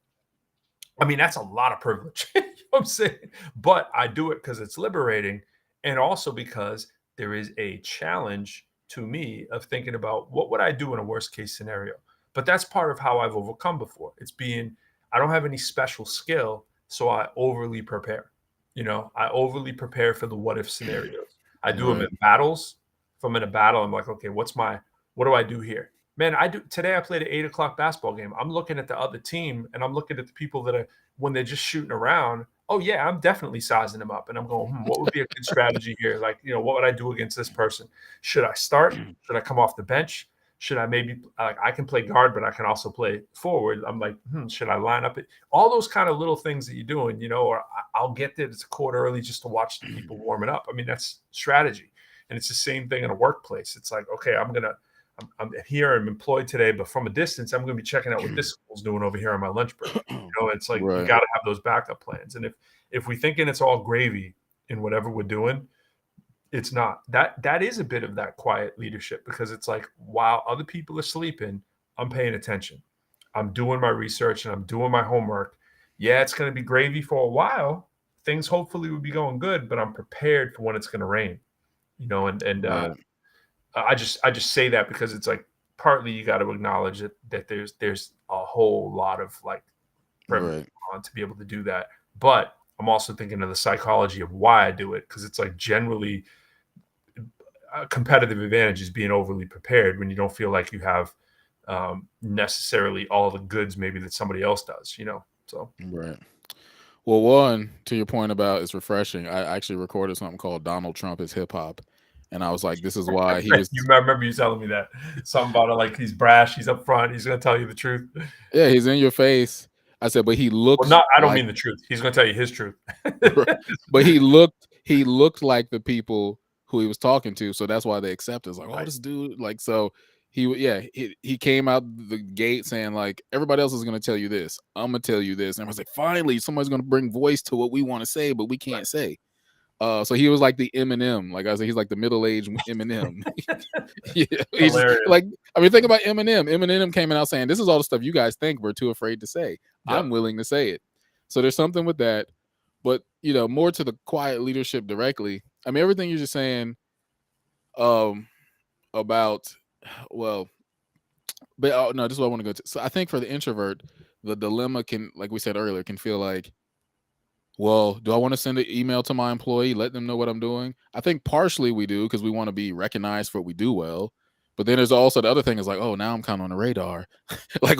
I mean, that's a lot of privilege. You know what I'm saying? But I do it because it's liberating and also because there is a challenge to me of thinking about what would I do in a worst case scenario? But that's part of how I've overcome before. It's being, I don't have any special skill, so I overly prepare. I overly prepare for the what if scenarios. I do them in battles. If I'm in a battle, I'm like, okay, what do I do here? Man, today I played an 8 o'clock basketball game. I'm looking at the other team and I'm looking at the people that are, when they're just shooting around. Oh yeah, I'm definitely sizing them up and I'm going, what would be a good strategy here? Like, what would I do against this person? Should I start? Should I come off the bench? Should I maybe, I can play guard, but I can also play forward. I'm like, should I line up it? All those kind of little things that you're doing, or I'll get there. It's a quarter early just to watch the people warming up. I mean, that's strategy. And it's the same thing in a workplace. It's like, okay, I'm here, I'm employed today, but from a distance, I'm going to be checking out what this school's doing over here on my lunch break. It's like, you got to have those backup plans. And if we thinking it's all gravy in whatever we're doing, it's not. That is a bit of that quiet leadership, because it's like, while other people are sleeping, I'm paying attention. I'm doing my research and I'm doing my homework. Yeah, it's going to be gravy for a while. Things hopefully will be going good, but I'm prepared for when it's going to rain. I just say that because it's like, partly you got to acknowledge that there's a whole lot of like on to be able to do that. But I'm also thinking of the psychology of why I do it, because it's like, generally a competitive advantage is being overly prepared when you don't feel like you have necessarily all the goods maybe that somebody else does, so. Right. Well, one, to your point about it's refreshing, I actually recorded something called Donald Trump is hip hop. And I was like, this is why he was. You remember you telling me that. Something about it, like, he's brash, he's up front, he's going to tell you the truth. Yeah, he's in your face. I said, but he looks. Well, I don't mean the truth. He's going to tell you his truth. But he looked like the people who he was talking to, so that's why they accept it. It's like, oh, this dude, like, so he came out the gate saying, like, everybody else is going to tell you this, I'm going to tell you this, and I was like, finally, somebody's going to bring voice to what we want to say, but we can't say. So he was like the Eminem, like I said, he's like the middle-aged Eminem. Yeah, he's like, I mean, think about Eminem. Eminem came out saying, this is all the stuff you guys think we're too afraid to say. Yep. I'm willing to say it. So there's something with that. But, more to the quiet leadership directly. I mean, everything you're just saying about, well, but no, this is what I want to go to. So I think for the introvert, the dilemma can, like we said earlier, can feel like, well, do I want to send an email to my employee, let them know what I'm doing? I think partially we do because we want to be recognized for what we do well. But then there's also the other thing is like, oh, now I'm kind of on the radar. like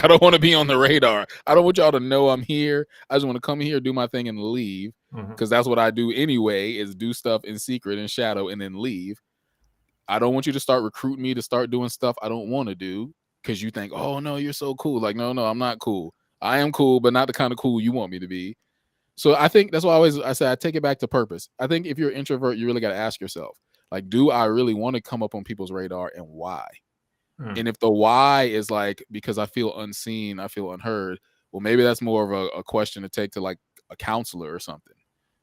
I don't want to be on the radar. I don't want y'all to know I'm here. I just want to come here, do my thing, and leave, because that's what I do anyway, is do stuff in secret and shadow and then leave. I don't want you to start recruiting me to start doing stuff I don't want to do because you think, oh, no, you're so cool. Like, no, I'm not cool. I am cool, but not the kind of cool you want me to be. So I think that's why I say I take it back to purpose. I think if you're an introvert, you really got to ask yourself, like, do I really want to come up on people's radar, and why? And if the why is like, because I feel unseen, I feel unheard, well, maybe that's more of a question to take to like a counselor or something.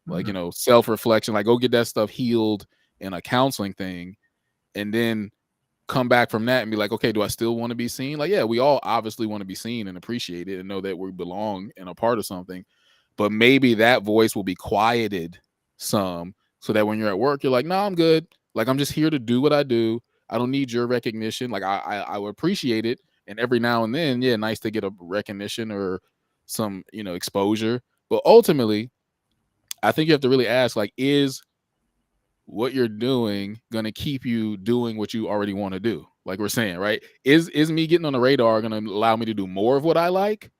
Like, self-reflection, like go get that stuff healed in a counseling thing, and then come back from that and be like, okay, do I still want to be seen? Like, yeah, we all obviously want to be seen and appreciated and know that we belong and a part of something. But maybe that voice will be quieted some so that when you're at work, you're like, no, I'm good. Like, I'm just here to do what I do. I don't need your recognition. Like, I would appreciate it. And every now and then, yeah, nice to get a recognition or some, exposure. But ultimately, I think you have to really ask, like, is what you're doing going to keep you doing what you already want to do? Like we're saying, right? Is me getting on the radar going to allow me to do more of what I like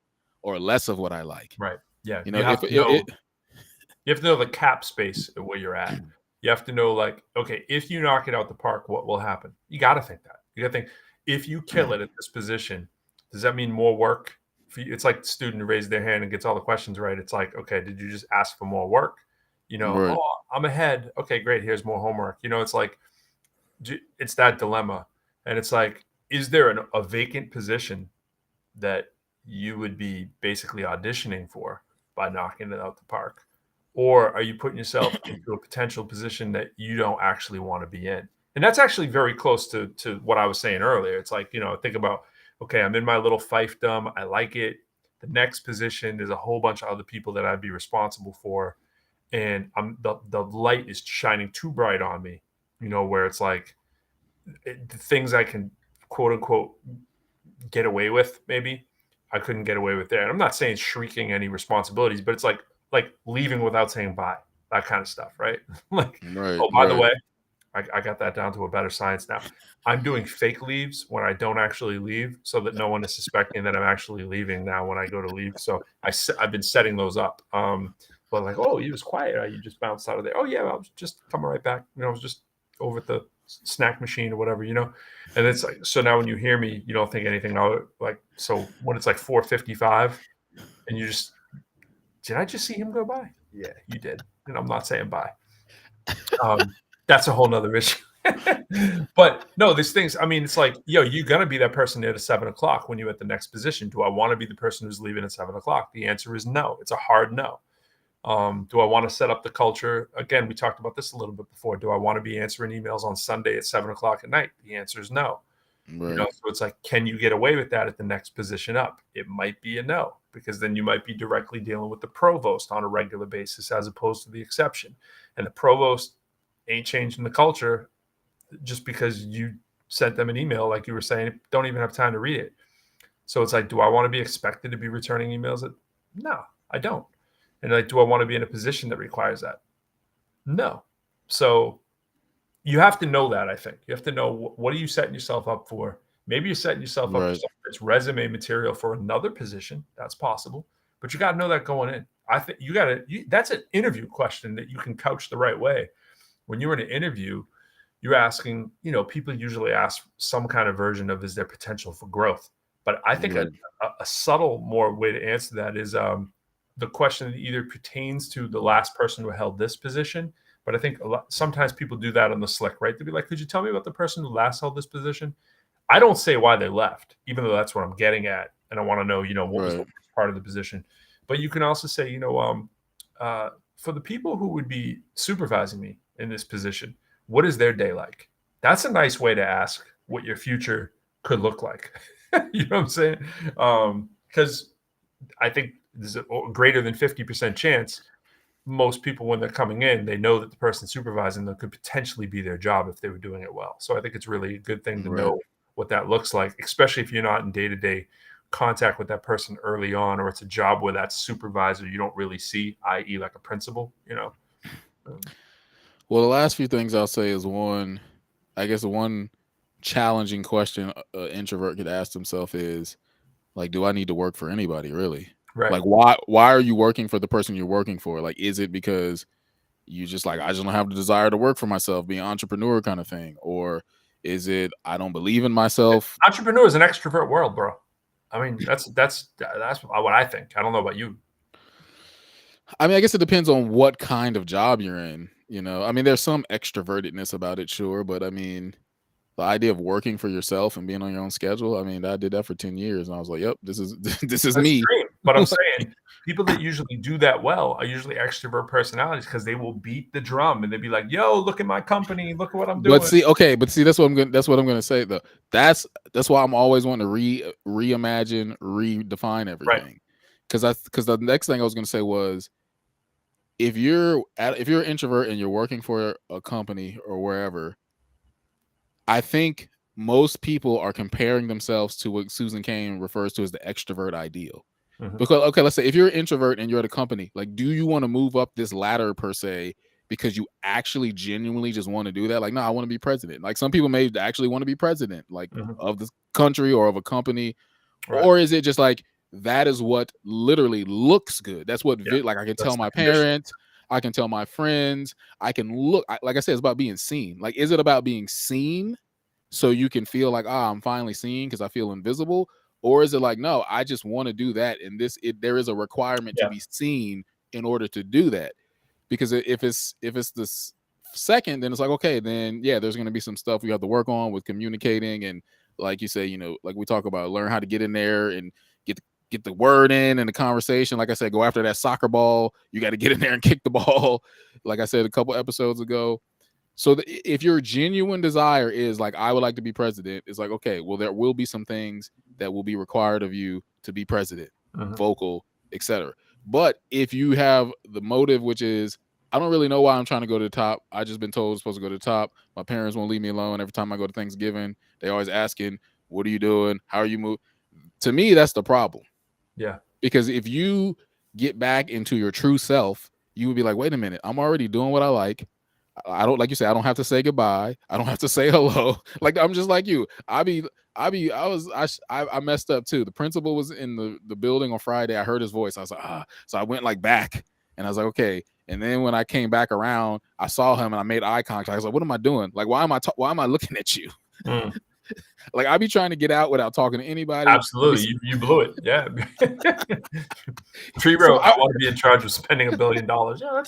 or less of what I like? Right. Yeah, you have to know the cap space of where you're at. You have to know, like, okay, if you knock it out the park, what will happen? You got to think that. You got to think, if you kill it at this position, does that mean more work for you? It's like the student who raises their hand and gets all the questions right. It's like, okay, did you just ask for more work? Right. Oh, I'm ahead. Okay, great. Here's more homework. It's like, it's that dilemma. And it's like, is there a vacant position that you would be basically auditioning for by knocking it out the park? Or are you putting yourself into a potential position that you don't actually want to be in? And that's actually very close to what I was saying earlier. It's like, think about, okay, I'm in my little fiefdom. I like it. The next position, there's a whole bunch of other people that I'd be responsible for. And the light is shining too bright on me, where it's like the things I can, quote unquote, get away with. Maybe I couldn't get away with there. And I'm not saying shrieking any responsibilities, but it's like leaving without saying bye, that kind of stuff, right? Like, Right. oh, by the Right. way, I got that down to a better science now. I'm doing fake leaves when I don't actually leave, so that no one is suspecting that I'm actually leaving now when I go to leave. So I've been setting those up. But like, oh, you was quiet. You just bounced out of there. Oh yeah, I was just coming right back. You know, I was just over at the snack machine or whatever. You know, and it's like, so now when you hear me, you don't think anything of it. Like, so when it's like 4:55, and you just, did I just see him go by? Yeah, you did, and I'm not saying bye. That's a whole nother issue. But no, these things, I mean, it's like, yo, you're gonna be that person there at 7 o'clock when you're at the next position. Do I want to be the person who's leaving at 7 o'clock? The answer is no. It's a hard no. Do I want to set up the culture? Again, we talked about this a little bit before. Do I want to be answering emails on Sunday at 7 o'clock at night? The answer is no. Right. You know, so it's like, can you get away with that at the next position up? It might be a no, because then you might be directly dealing with the provost on a regular basis as opposed to the exception. And the provost ain't changing the culture just because you sent them an email, like you were saying, don't even have time to read it. So it's like, do I want to be expected to be returning emails? No, I don't. And like, do I want to be in a position that requires that? No. So you have to know that. I think you have to know, what are you setting yourself up for? Maybe you're setting yourself up for something that's resume material for another position. That's possible, but you got to know that going in. I think that's an interview question that you can couch the right way. When you're in an interview, you're asking, you know, people usually ask some kind of version of, is there potential for growth? But I think a subtle more way to answer that is the question that either pertains to the last person who held this position. But I think sometimes people do that on the slick, right? They'd be like, could you tell me about the person who last held this position? I don't say why they left, even though that's what I'm getting at. And I want to know, you know, what was the part of the position. But you can also say, you know, for the people who would be supervising me in this position, what is their day like? That's a nice way to ask what your future could look like. You know what I'm saying? Because I think there's a greater than 50% chance most people, when they're coming in, they know that the person supervising them could potentially be their job if they were doing it well. So I think it's really a good thing to know what that looks like, especially if you're not in day-to-day contact with that person early on, or it's a job where that supervisor you don't really see, i.e. like a principal, you know. Well, the last few things I'll say is one challenging question an introvert could ask himself is, like, do I need to work for anybody, really? Right. Like, why are you working for the person you're working for? Like, is it because you just like, I just don't have the desire to work for myself, be an entrepreneur kind of thing? Or is it, I don't believe in myself? Entrepreneur is an extrovert world, bro. I mean, that's what I think. I don't know about you. I mean, I guess it depends on what kind of job you're in. You know, I mean, there's some extrovertedness about it, sure, but I mean, the idea of working for yourself and being on your own schedule, I mean, I did that for 10 years, and I was like, yep, this is that's me. Extreme. But I'm saying people that usually do that well are usually extrovert personalities, because they will beat the drum and they'd be like, yo, look at my company, look at what I'm doing. But see, that's what I'm gonna say though. That's why I'm always wanting to reimagine, redefine everything. Because the next thing I was gonna say was, if you're an introvert and you're working for a company or wherever, I think most people are comparing themselves to what Susan Cain refers to as the extrovert ideal. Because, okay, let's say if you're an introvert and you're at a company, like, do you want to move up this ladder per se because you actually genuinely just want to do that? Like, no, I want to be president. Like, some people may actually want to be president, like, of this country or of a company. Right. Or is it just like, that is what literally looks good? That's what, like, I can tell my parents, I can tell my friends, I can look, like I said, it's about being seen. Like, is it about being seen so you can feel like, I'm finally seen because I feel invisible? Or is it like, no, I just want to do that, and there is a requirement to be seen in order to do that? Because if it's this second, then it's like, okay, then yeah, there's going to be some stuff we have to work on with communicating, and like you say, you know, like we talk about, learn how to get in there and get the word in the conversation. Like I said, go after that soccer ball. You got to get in there and kick the ball. Like I said a couple episodes ago. So if your genuine desire is like, I would like to be president, it's like, okay, well, there will be some things that will be required of you to be president, vocal, etc. But if you have the motive, which is, I don't really know why I'm trying to go to the top, I just been told I'm supposed to go to the top. My parents won't leave me alone. Every time I go to Thanksgiving, they always asking, What are you doing? How are you moving? To me, that's the problem. Yeah. Because if you get back into your true self, you would be like, wait a minute, I'm already doing what I like. I don't, like you say, I don't have to say goodbye. I don't have to say hello. Like, I'm just like you. I messed up too. The principal was in the building on Friday. I heard his voice. I was like, ah. So I went like back and I was like, okay. And then when I came back around, I saw him and I made eye contact. I was like, what am I doing? Like, why am I looking at you? Like, I be trying to get out without talking to anybody. Absolutely. You blew it. Yeah. Tree Row, I want to be in charge of spending $1 billion. Yeah,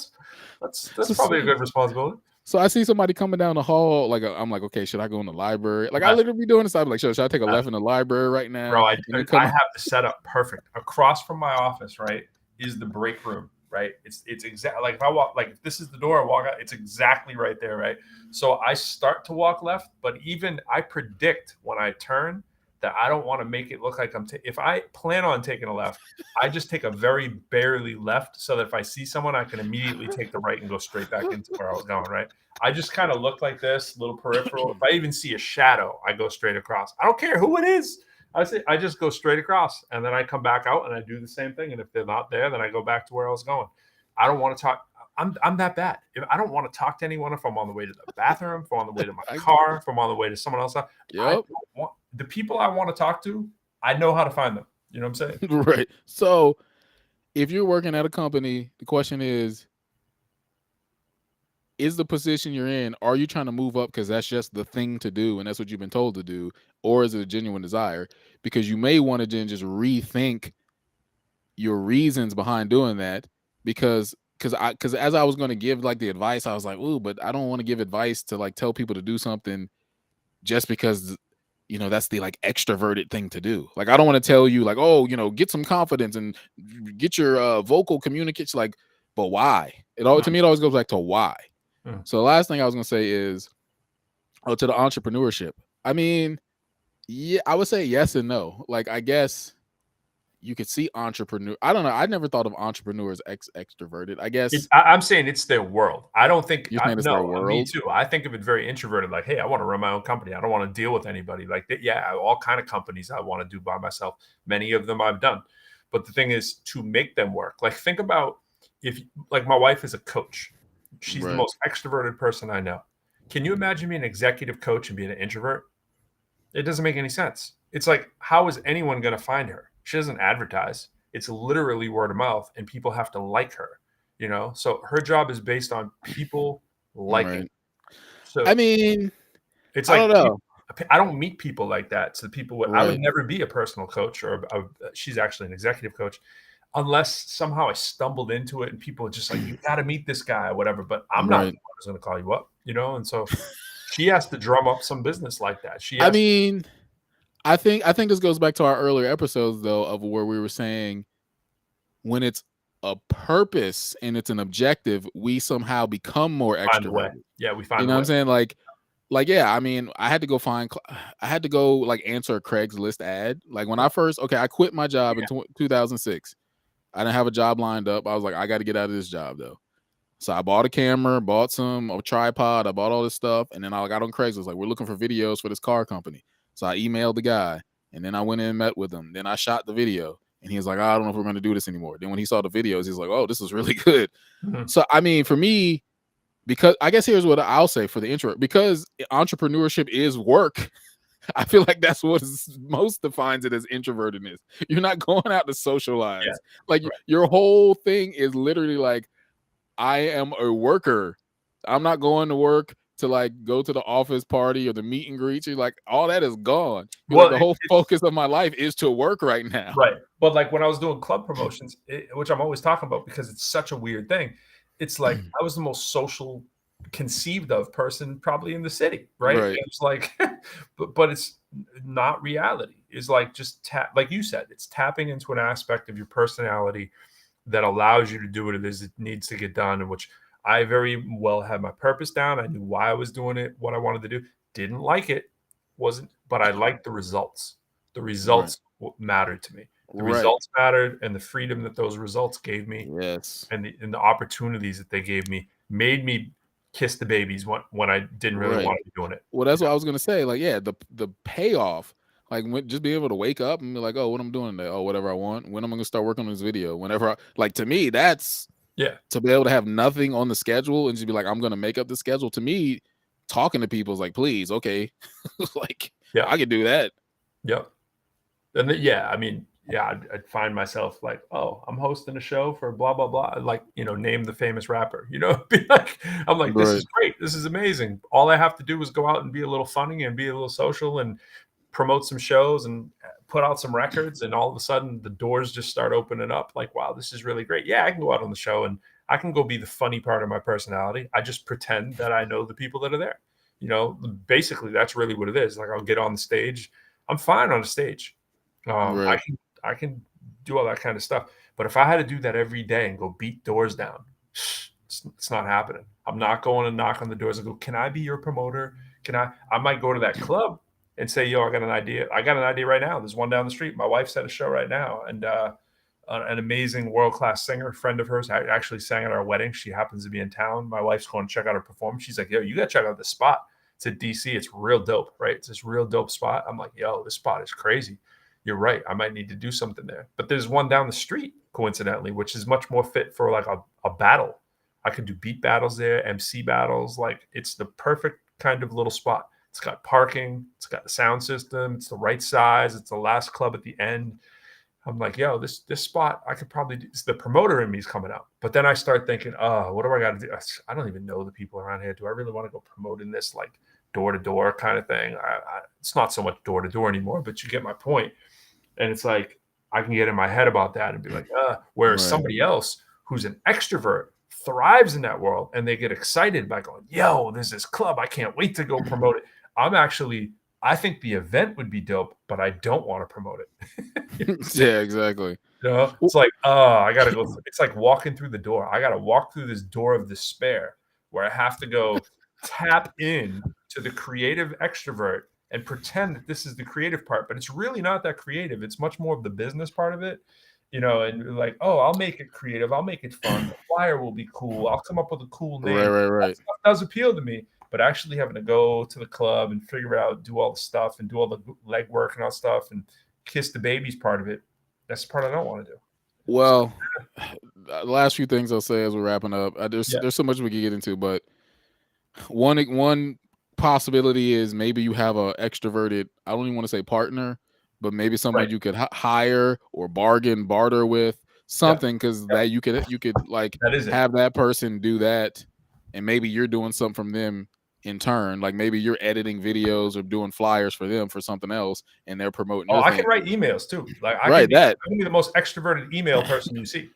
that's probably a good responsibility. So I see somebody coming down the hall, like I'm like, okay, should I go in the library? Like, I literally be doing this. I'm like, should I take a left in the library right now? Bro, I have the setup perfect. Across from my office, right, is the break room, right? It's exactly like if I walk, like if this is the door, I walk out, it's exactly right there, right? So I start to walk left, but even I predict when I turn that I don't want to make it look like if I plan on taking a left, I just take a very barely left so that if I see someone, I can immediately take the right and go straight back into where I was going, right? I just kind of look like this, little peripheral. If I even see a shadow, I go straight across. I don't care who it is. I just go straight across, and then I come back out and I do the same thing. And if they're not there, then I go back to where I was going. I don't want to talk. I'm that bad. If I don't want to talk to anyone, if I'm on the way to the bathroom, if I'm on the way to my car, if I'm on the way to someone else, the people I want to talk to, I know how to find them. You know what I'm saying? Right. So if you're working at a company, the question is the position you're in, are you trying to move up because that's just the thing to do and that's what you've been told to do? Or is it a genuine desire? Because you may want to then just rethink your reasons behind doing that. Because as I was going to give like the advice, I was like, ooh, but I don't want to give advice to like tell people to do something just because, you know, that's the like extroverted thing to do. Like, I don't want to tell you like, oh, you know, get some confidence and get your vocal communication. Like, but why? To me, it always goes back to why. So the last thing I was going to say is, to the entrepreneurship. I mean, yeah, I would say yes and no. Like, I guess you could see entrepreneur. I don't know. I never thought of entrepreneurs extroverted. I guess I'm saying it's their world. I don't think. You're saying it's their world? Me too. I think of it very introverted. Like, hey, I want to run my own company. I don't want to deal with anybody. Like, yeah, all kind of companies I want to do by myself. Many of them I've done. But the thing is to make them work. Like, think about like my wife is a coach. She's the most extroverted person I know. Can you imagine being an executive coach and being an introvert? It doesn't make any sense. It's like, how is anyone going to find her? She doesn't advertise. It's literally word of mouth, and people have to like her, you know? So her job is based on people liking. So I mean, it's like, I don't know. I don't meet people like that. So I would never be a personal coach, or she's actually an executive coach, unless somehow I stumbled into it and people are just like, you got to meet this guy or whatever. But I'm not the one who's going to call you up, you know? And so she has to drum up some business like that. I think this goes back to our earlier episodes, though, of where we were saying when it's a purpose and it's an objective, we somehow become more extroverted. Yeah, we find. You know what I'm saying? Like, yeah. I mean, I had to go like answer a Craigslist ad. Like when I quit my job in 2006. I didn't have a job lined up. I was like, I got to get out of this job though. So I bought a camera, bought a tripod, I bought all this stuff, and then I got on Craigslist. Like, we're looking for videos for this car company. So I emailed the guy, and then I went in and met with him. Then I shot the video, and he was like, I don't know if we're going to do this anymore. Then when he saw the videos, he's like, oh, this is really good. So, I mean, for me, because I guess here's what I'll say for the intro, because entrepreneurship is work. I feel like that's what most defines it as introvertedness. You're not going out to socialize. Yeah, like your whole thing is literally like, I am a worker. I'm not going to work to like go to the office party or the meet and greet. You're like, all that is gone. Well, like, the whole focus of my life is to work right now. Right. But like when I was doing club promotions, which I'm always talking about because it's such a weird thing. It's like I was the most social conceived of person probably in the city. Right. It's like, but it's not reality. It's like just like you said, it's tapping into an aspect of your personality that allows you to do what it is it needs to get done, and which I very well had my purpose down. I knew why I was doing it, what I wanted to do. Didn't like it, but I liked the results. The results mattered to me. The results mattered, and the freedom that those results gave me, and the opportunities that they gave me made me kiss the babies when I didn't really want to be doing it. Well, that's what I was gonna say. Like, yeah, the payoff. Like just be able to wake up and be like, oh, what I'm doing today? Oh, whatever I want. When am I gonna start working on this video? Whenever like to me, that's to be able to have nothing on the schedule and just be like, I'm gonna make up the schedule. To me, talking to people is like, please, okay. Like I could do that. Yep. And I mean, I'd find myself like, oh, I'm hosting a show for blah blah blah, like, name the famous rapper, be like, I'm like, this is great, this is amazing. All I have to do is go out and be a little funny and be a little social and promote some shows and put out some records, and all of a sudden the doors just start opening up. Like, wow, this is really great. Yeah, I can go out on the show and I can go be the funny part of my personality. I just pretend that I know the people that are there. Basically that's really what it is. Like, I'll get on the stage. I'm fine on the stage. I can do all that kind of stuff. But if I had to do that every day and go beat doors down, it's not happening. I'm not going to knock on the doors and go, can I be your promoter? I might go to that club and say, yo, I got an idea. I got an idea right now. There's one down the street. My wife's at a show right now. And an amazing world-class singer, friend of hers, actually sang at our wedding. She happens to be in town. My wife's going to check out her performance. She's like, yo, you got to check out this spot. It's at DC. It's real dope, right? It's this real dope spot. I'm like, yo, this spot is crazy. You're right. I might need to do something there. But there's one down the street, coincidentally, which is much more fit for like a battle. I could do beat battles there, MC battles. Like, it's the perfect kind of little spot. It's got parking. It's got the sound system. It's the right size. It's the last club at the end. I'm like, yo, this spot, I could probably do. It's the promoter in me is coming out. But then I start thinking, oh, what do I got to do? I don't even know the people around here. Do I really want to go promoting this like door-to-door kind of thing? It's not so much door-to-door anymore, but you get my point. And it's like, I can get in my head about that and be like, whereas somebody else who's an extrovert thrives in that world and they get excited by going, yo, there's this club. I can't wait to go promote it. I think the event would be dope, but I don't want to promote it. Yeah, exactly. It's like, I got to go. It's like walking through the door. I got to walk through this door of despair where I have to go tap in to the creative extrovert and pretend that this is the creative part, but it's really not that creative. It's much more of the business part of it, and like, oh, I'll make it creative. I'll make it fun. The flyer will be cool. I'll come up with a cool name. Right. That stuff does appeal to me, but actually having to go to the club and figure out, do all the stuff and do all the legwork and all stuff and kiss the babies part of it, that's the part I don't want to do. Well, the last few things I'll say as we're wrapping up, there's so much we can get into, but one possibility is maybe you have a extroverted, I don't even want to say partner, but maybe someone you could hire or barter with something, because that you could like have that person do that, and maybe you're doing something from them in turn. Like, maybe you're editing videos or doing flyers for them for something else, and they're promoting. I can write emails too. Like, I can be the most extroverted email person you see.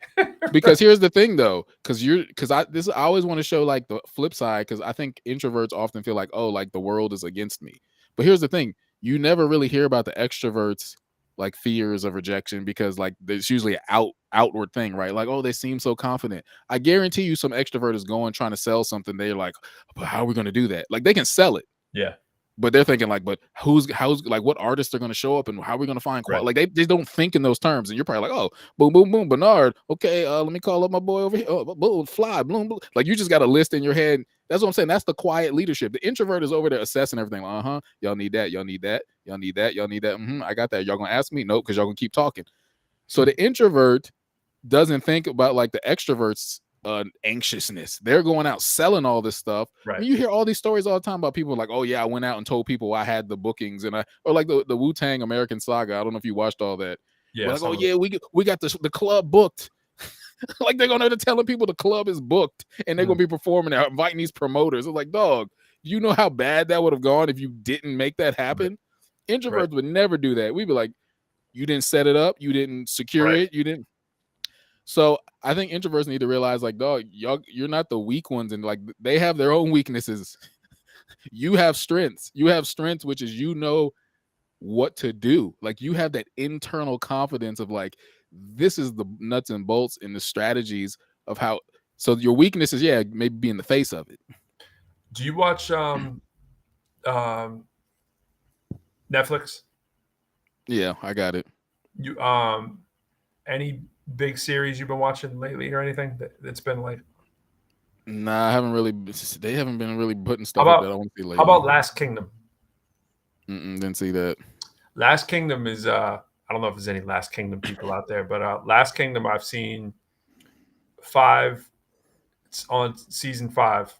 Because here's the thing, though, because I always want to show like the flip side, because I think introverts often feel like, oh, like the world is against me. But here's the thing: you never really hear about the extroverts like fears of rejection, because like there's usually an outward thing, right? Like, oh, they seem so confident. I guarantee you some extrovert is going trying to sell something. They're like, but how are we going to do that? Like, they can sell it. Yeah. But they're thinking like, but how's like, what artists are going to show up and how are we going to find quality? Like, they don't think in those terms. And you're probably like, oh, boom, boom, boom, Bernard. Okay, let me call up my boy over here. Oh, boom, fly, boom, boom. Like, you just got a list in your head. That's what I'm saying. That's the quiet leadership. The introvert is over there assessing everything. Like, y'all need that. Y'all need that. Y'all need that. Y'all need that. I got that. Y'all gonna ask me? Nope, because y'all gonna keep talking. So the introvert doesn't think about like the extroverts' anxiousness. They're going out selling all this stuff. Right. And you hear all these stories all the time about people like, oh yeah, I went out and told people I had the bookings, or like the Wu-Tang American Saga. I don't know if you watched all that. Yeah. Like, oh yeah, we got the club booked. Like, they're going to telling people the club is booked and they're going to be performing there, inviting these promoters. It's like, dog, you know how bad that would have gone if you didn't make that happen? Right. Introverts would never do that. We'd be like, you didn't set it up, you didn't secure it, you didn't. So I think introverts need to realize, like, dog, you're not the weak ones, and like, they have their own weaknesses. You have strengths. You have strengths, which is, what to do. Like, you have that internal confidence of like, this is the nuts and bolts and the strategies of how. So your weakness is maybe be in the face of it. Do you watch Netflix? Yeah, I got it. You any big series you've been watching lately or anything that's been like? Nah, I haven't really. They haven't been really putting stuff up that I want to see lately. How about Last Kingdom? Didn't see that. Last Kingdom is I don't know if there's any Last Kingdom people out there, but Last Kingdom I've seen 5. It's on season 5.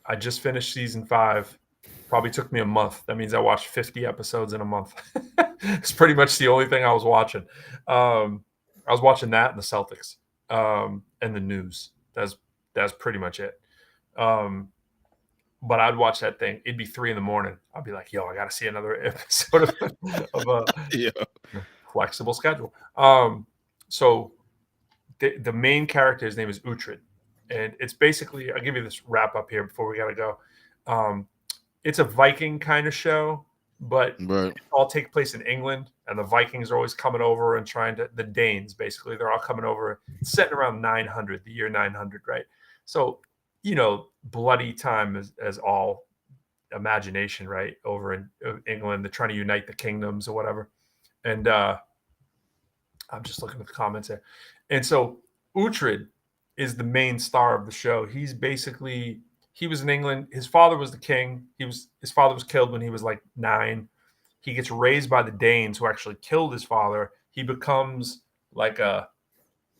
I just finished season 5. Probably took me a month. That means I watched 50 episodes in a month. It's pretty much the only thing I was watching. I was watching that and the Celtics, and the news. That's pretty much it. But I'd watch that thing. It'd be 3 a.m. I'd be like, "Yo, I got to see another episode of a Yeah. flexible schedule." So the main character, his name is Uhtred, and it's basically, I'll give you this wrap up here before we gotta go. It's a Viking kind of show, but Right. it all take place in England, and the Vikings are always coming over and the Danes, basically, they're all coming over. It's set around 900, the year 900, right? So, bloody time as all imagination, right? Over in England, they're trying to unite the kingdoms or whatever. And I'm just looking at the comments there. And so Uhtred is the main star of the show. He was in England. His father was the king. His father was killed when he was like 9. He gets raised by the Danes who actually killed his father. He becomes like a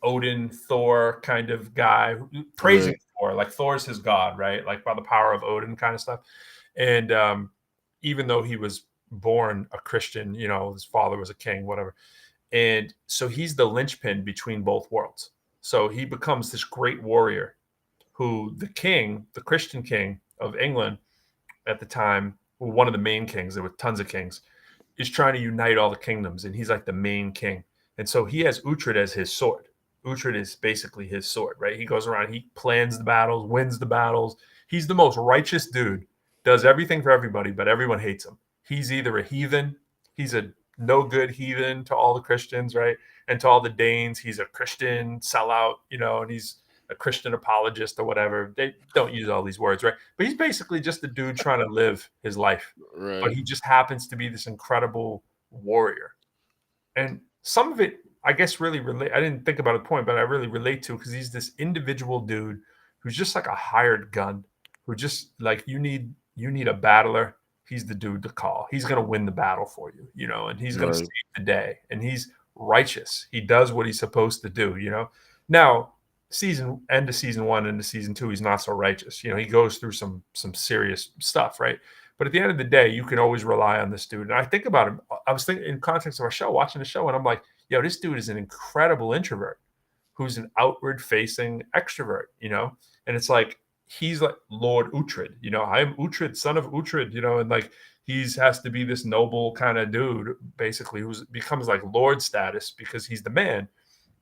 Odin, Thor kind of guy, praising Thor, like Thor's his god, right? Like by the power of Odin kind of stuff. And even though he was born a Christian, his father was a king, whatever. And so he's the linchpin between both worlds. So he becomes this great warrior who the king, the Christian king of England at the time, one of the main kings, there were tons of kings, is trying to unite all the kingdoms. And he's like the main king. And so he has Uhtred as his sword. Uhtred is basically his sword, right? He goes around, he plans the battles, wins the battles. He's the most righteous dude, does everything for everybody, but everyone hates him. He's either a heathen, he's a no good heathen to all the Christians, right? And to all the Danes, he's a Christian sellout, and he's a Christian apologist or whatever. They don't use all these words, right? But he's basically just a dude trying to live his life. Right. But he just happens to be this incredible warrior. And some of it, I guess, really relate. I didn't think about a point, but I really relate to, because he's this individual dude who's just like a hired gun, who just like, you need a battler. He's the dude to call. He's going to win the battle for you, and he's going to save the day. And he's righteous. He does what he's supposed to do, Now, end of season 1 into season 2, he's not so righteous. He goes through some serious stuff, right? But at the end of the day, you can always rely on this dude. And I think about him. I was thinking in context of our show, watching the show, and I'm like, yo, this dude is an incredible introvert who's an outward-facing extrovert, And it's like, he's like Lord Uhtred, I am Uhtred, son of Uhtred, and like has to be this noble kind of dude, basically, who becomes like Lord status because he's the man.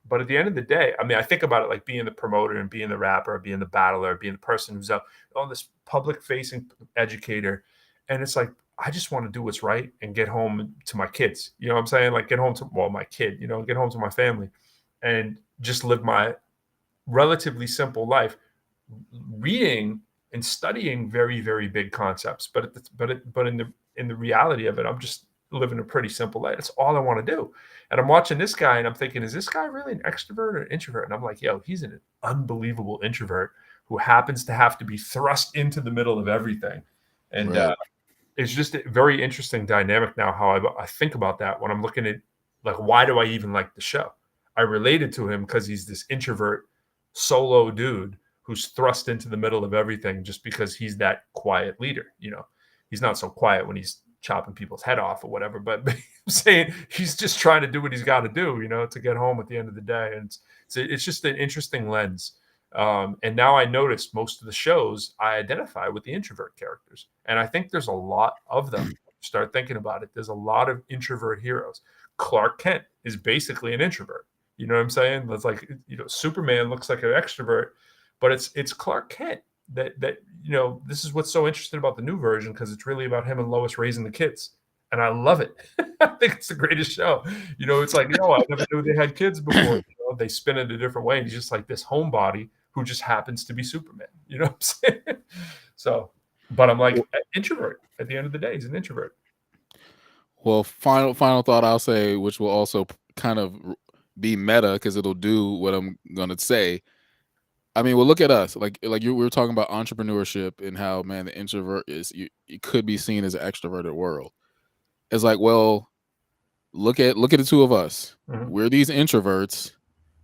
But at the end of the day, I mean, I think about it like being the promoter and being the rapper, being the battler, being the person who's out on this public-facing educator. And it's like, I just want to do what's right and get home to my kids. You know what I'm saying? Like get home to, my kid, get home to my family and just live my relatively simple life, reading and studying very, very big concepts. But in the reality of it, I'm just living a pretty simple life. That's all I want to do. And I'm watching this guy and I'm thinking, is this guy really an extrovert or an introvert? And I'm like, yo, he's an unbelievable introvert who happens to have to be thrust into the middle of everything. And it's just a very interesting dynamic now how I think about that when I'm looking at, like, why do I even like the show? I related to him because he's this introvert solo dude who's thrust into the middle of everything just because he's that quiet leader. He's not so quiet when he's chopping people's head off or whatever, but I'm saying he's just trying to do what he's got to do, to get home at the end of the day. And it's just an interesting lens. And now I notice most of the shows I identify with the introvert characters. And I think there's a lot of them. Start thinking about it. There's a lot of introvert heroes. Clark Kent is basically an introvert. You know what I'm saying? It's like, Superman looks like an extrovert, but it's Clark Kent that this is what's so interesting about the new version, because it's really about him and Lois raising the kids. And I love it. I think it's the greatest show. It's like, I never knew they had kids before. They spin it a different way. And he's just like this homebody who just happens to be Superman. You know what I'm saying? So, but I'm like, introvert. At the end of the day, he's an introvert. Well, final thought I'll say, which will also kind of be meta because it'll do what I'm going to say. I mean, well, look at us. Like we were talking about entrepreneurship and how, man, the introvert is, you could be seen as an extroverted world. It's like, well, look at the two of us. Mhm. We're these introverts,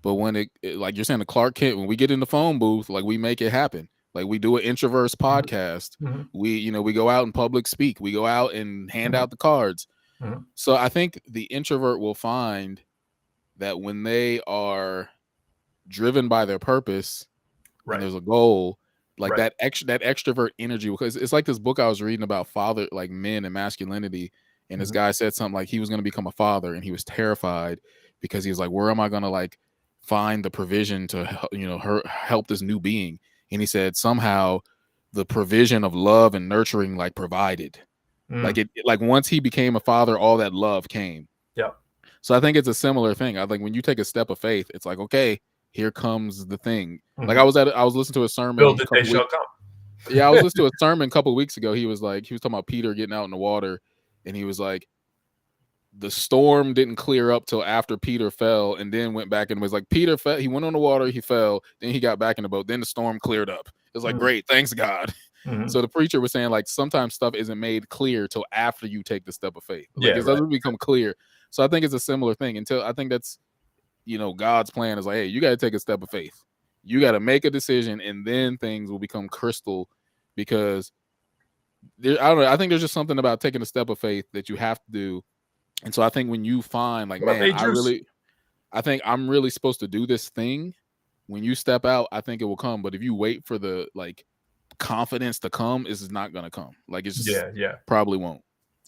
but when it like you're saying the Clark Kent, when we get in the phone booth, like we make it happen. Like we do an Introverse podcast. Mhm. We go out in public speak. We go out and hand Mhm. out the cards. Mhm. So I think the introvert will find that when they are driven by their purpose Right. and there's a goal, like Right. that extrovert energy, because it's like this book I was reading about father, like men and masculinity, and this Mhm. guy said something like he was going to become a father and he was terrified because he was like, where am I going to like find the provision to help this new being? And he said somehow the provision of love and nurturing like provided, like Mm. like once he became a father, all that love came. Yep. So I think it's a similar thing. I think when you take a step of faith, it's like, okay, here comes the thing. Like Mhm. I was listening to a sermon Build a it, they couple shall weeks. come. Yeah, I was listening to a sermon a couple of weeks ago. He was talking about Peter getting out in the water, and he was like, the storm didn't clear up till after Peter fell, and then went back and was like, Peter fell. He went on the water, he fell, then he got back in the boat, then the storm cleared up. It was like, Mhm. great, thanks God. Mhm. So the preacher was saying like sometimes stuff isn't made clear till after you take the step of faith. Like Yeah, it doesn't become clear. So I think it's a similar thing. Until I think that's God's plan is like, hey, you got to take a step of faith. You got to make a decision, and then things will become crystal. Because I don't know. I think there's just something about taking a step of faith that you have to do. And so I think when you find like, What up, man, Juice? I think I'm really supposed to do this thing. When you step out, I think it will come. But if you wait for the like confidence to come, it's not gonna come. Like it's just Yeah. probably won't.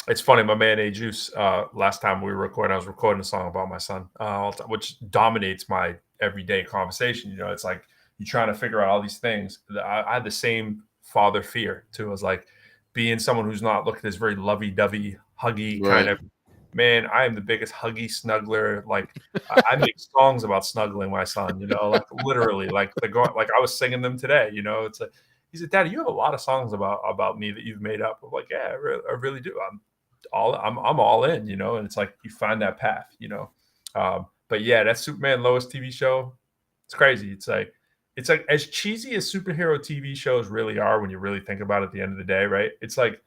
It's funny, my man A Juice. Last time we were recording, I was recording a song about my son, which dominates my everyday conversation. It's like you're trying to figure out all these things. I had the same father fear too. I was like being someone who's not looked at this very lovey-dovey, huggy kind Right. of man. I am the biggest huggy snuggler. Like I make songs about snuggling my son. Like literally, like like I was singing them today. It's like he said, "Daddy, you have a lot of songs about me that you've made up." I'm like, "Yeah, I really do. I'm all in, and it's like you find that path, but yeah, that Superman Lois TV show, it's crazy. It's like as cheesy as superhero TV shows really are when you really think about it at the end of the day, right? It's like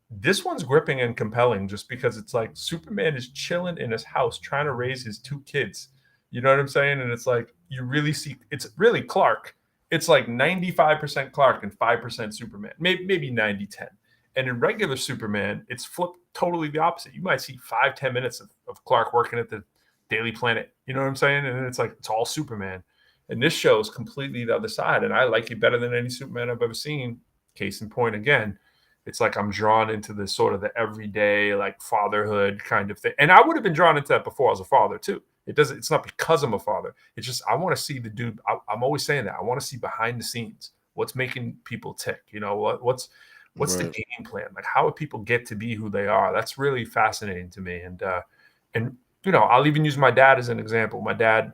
this one's gripping and compelling just because it's like Superman is chilling in his house trying to raise his 2 kids. You know what I'm saying? And it's like you really see it's really Clark. It's like 95% Clark and 5% Superman, maybe 90-10. And in regular Superman, it's flipped totally the opposite. You might see 5-10 minutes of Clark working at the Daily Planet. You know what I'm saying? And it's like it's all Superman. And this show is completely the other side. And I like it better than any Superman I've ever seen. Case in point, again, it's like I'm drawn into this sort of the everyday like fatherhood kind of thing. And I would have been drawn into that before I was a father too. It's not because I'm a father. It's just I want to see the dude. I'm always saying that. I want to see behind the scenes. What's making people tick? What's the Right. game plan? Like how do people get to be who they are? That's really fascinating to me. And I'll even use my dad as an example. My dad,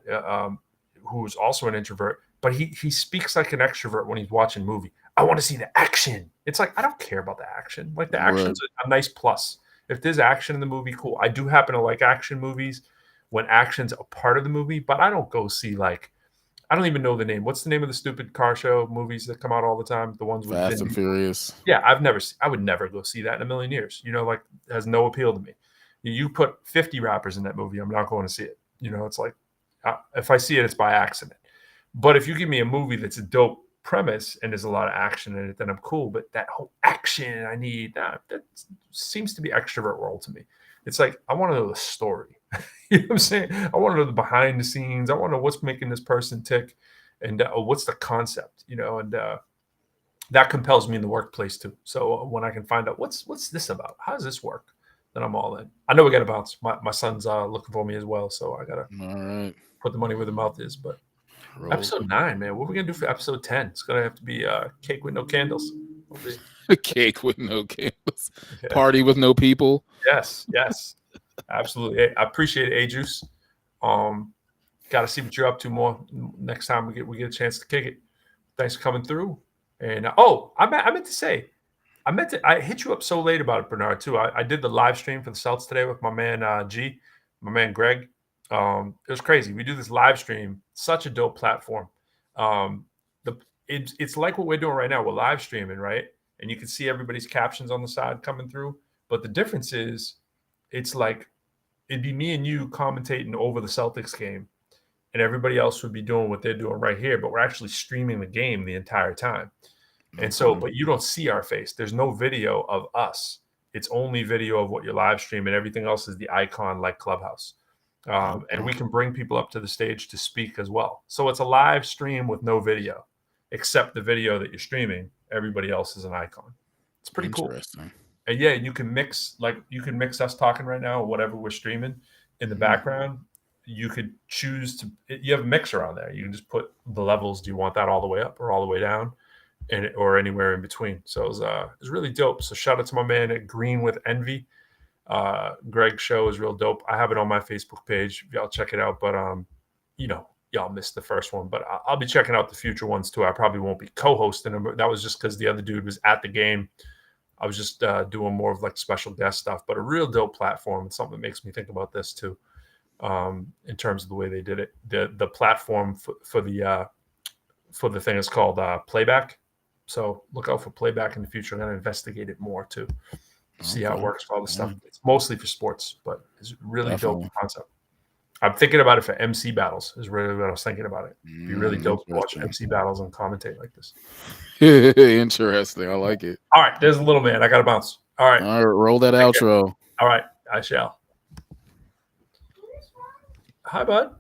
who's also an introvert, but he speaks like an extrovert when he's watching a movie. I want to see the action. It's like I don't care about the action. Like the action's a nice plus. If there's action in the movie, cool. I do happen to like action movies when action's a part of the movie, but I don't go see like I don't even know the name. What's the name of the stupid car show movies that come out all the time? The ones with Fast Vin and Diesel. Furious. Yeah, I would never go see that in a million years. Like it has no appeal to me. You put 50 rappers in that movie, I'm not going to see it. It's like if I see it, it's by accident. But if you give me a movie that's a dope premise and there's a lot of action in it, then I'm cool. But that whole action I need, that seems to be extrovert world to me. It's like I want to know the story. You know what I'm saying? I want to know the behind the scenes. I want to know what's making this person tick, and what's the concept. And that compels me in the workplace too. So when I can find out what's this about, how does this work, then I'm all in. I know we got to bounce. My son's looking for me as well, so I gotta All right. put the money where the mouth is. But Roll. episode 9, man, what are we gonna do for episode 10? It's gonna have to be cake with no candles. Cake with no candles. Yeah. Party with no people. Yes, absolutely. Hey, I appreciate it, Juice. Got to see what you're up to more next time we get a chance to kick it. Thanks for coming through. And I meant to say, I hit you up so late about it, Bernard, too. I did the live stream for the Celts today with my man my man Greg. It was crazy. We do this live stream, such a dope platform. It's like what we're doing right now. We're live streaming, right? And you can see everybody's captions on the side coming through. But the difference is, it's it'd be me and you commentating over the Celtics game, and everybody else would be doing what they're doing right here, but we're actually streaming the game the entire time. And so, but you don't see our face. There's no video of us. It's only video of what you're live streaming. Everything else is the icon like Clubhouse. And we can bring people up to the stage to speak as well. So it's a live stream with no video, except the video that you're streaming. Everybody else is an icon. It's pretty cool. And yeah, you can mix us talking right now or whatever we're streaming in the background. You could choose to, you have a mixer on there. You can just put the levels. Do you want that all the way up or all the way down, or anywhere in between? So it was really dope. So shout out to my man at Green with Envy. Greg's show is real dope. I have it on my Facebook page. Y'all check it out. But y'all missed the first one. But I'll be checking out the future ones too. I probably won't be co-hosting them. But that was just because the other dude was at the game. I was just doing more of like special guest stuff. But a real dope platform. It's something that makes me think about this too. In terms of the way they did it, the platform for the thing is called Playback. So look out for Playback in the future. I'm going to investigate it more too. See how it works for all the stuff. It's mostly for sports, but it's a really dope concept. I'm thinking about it for MC battles. Is really what I was thinking about it. It'd be really dope to watch MC battles and commentate like this. Interesting. I like it. All right, there's a little man. I got to bounce. All right, roll that outro. All right, I shall. Hi, bud.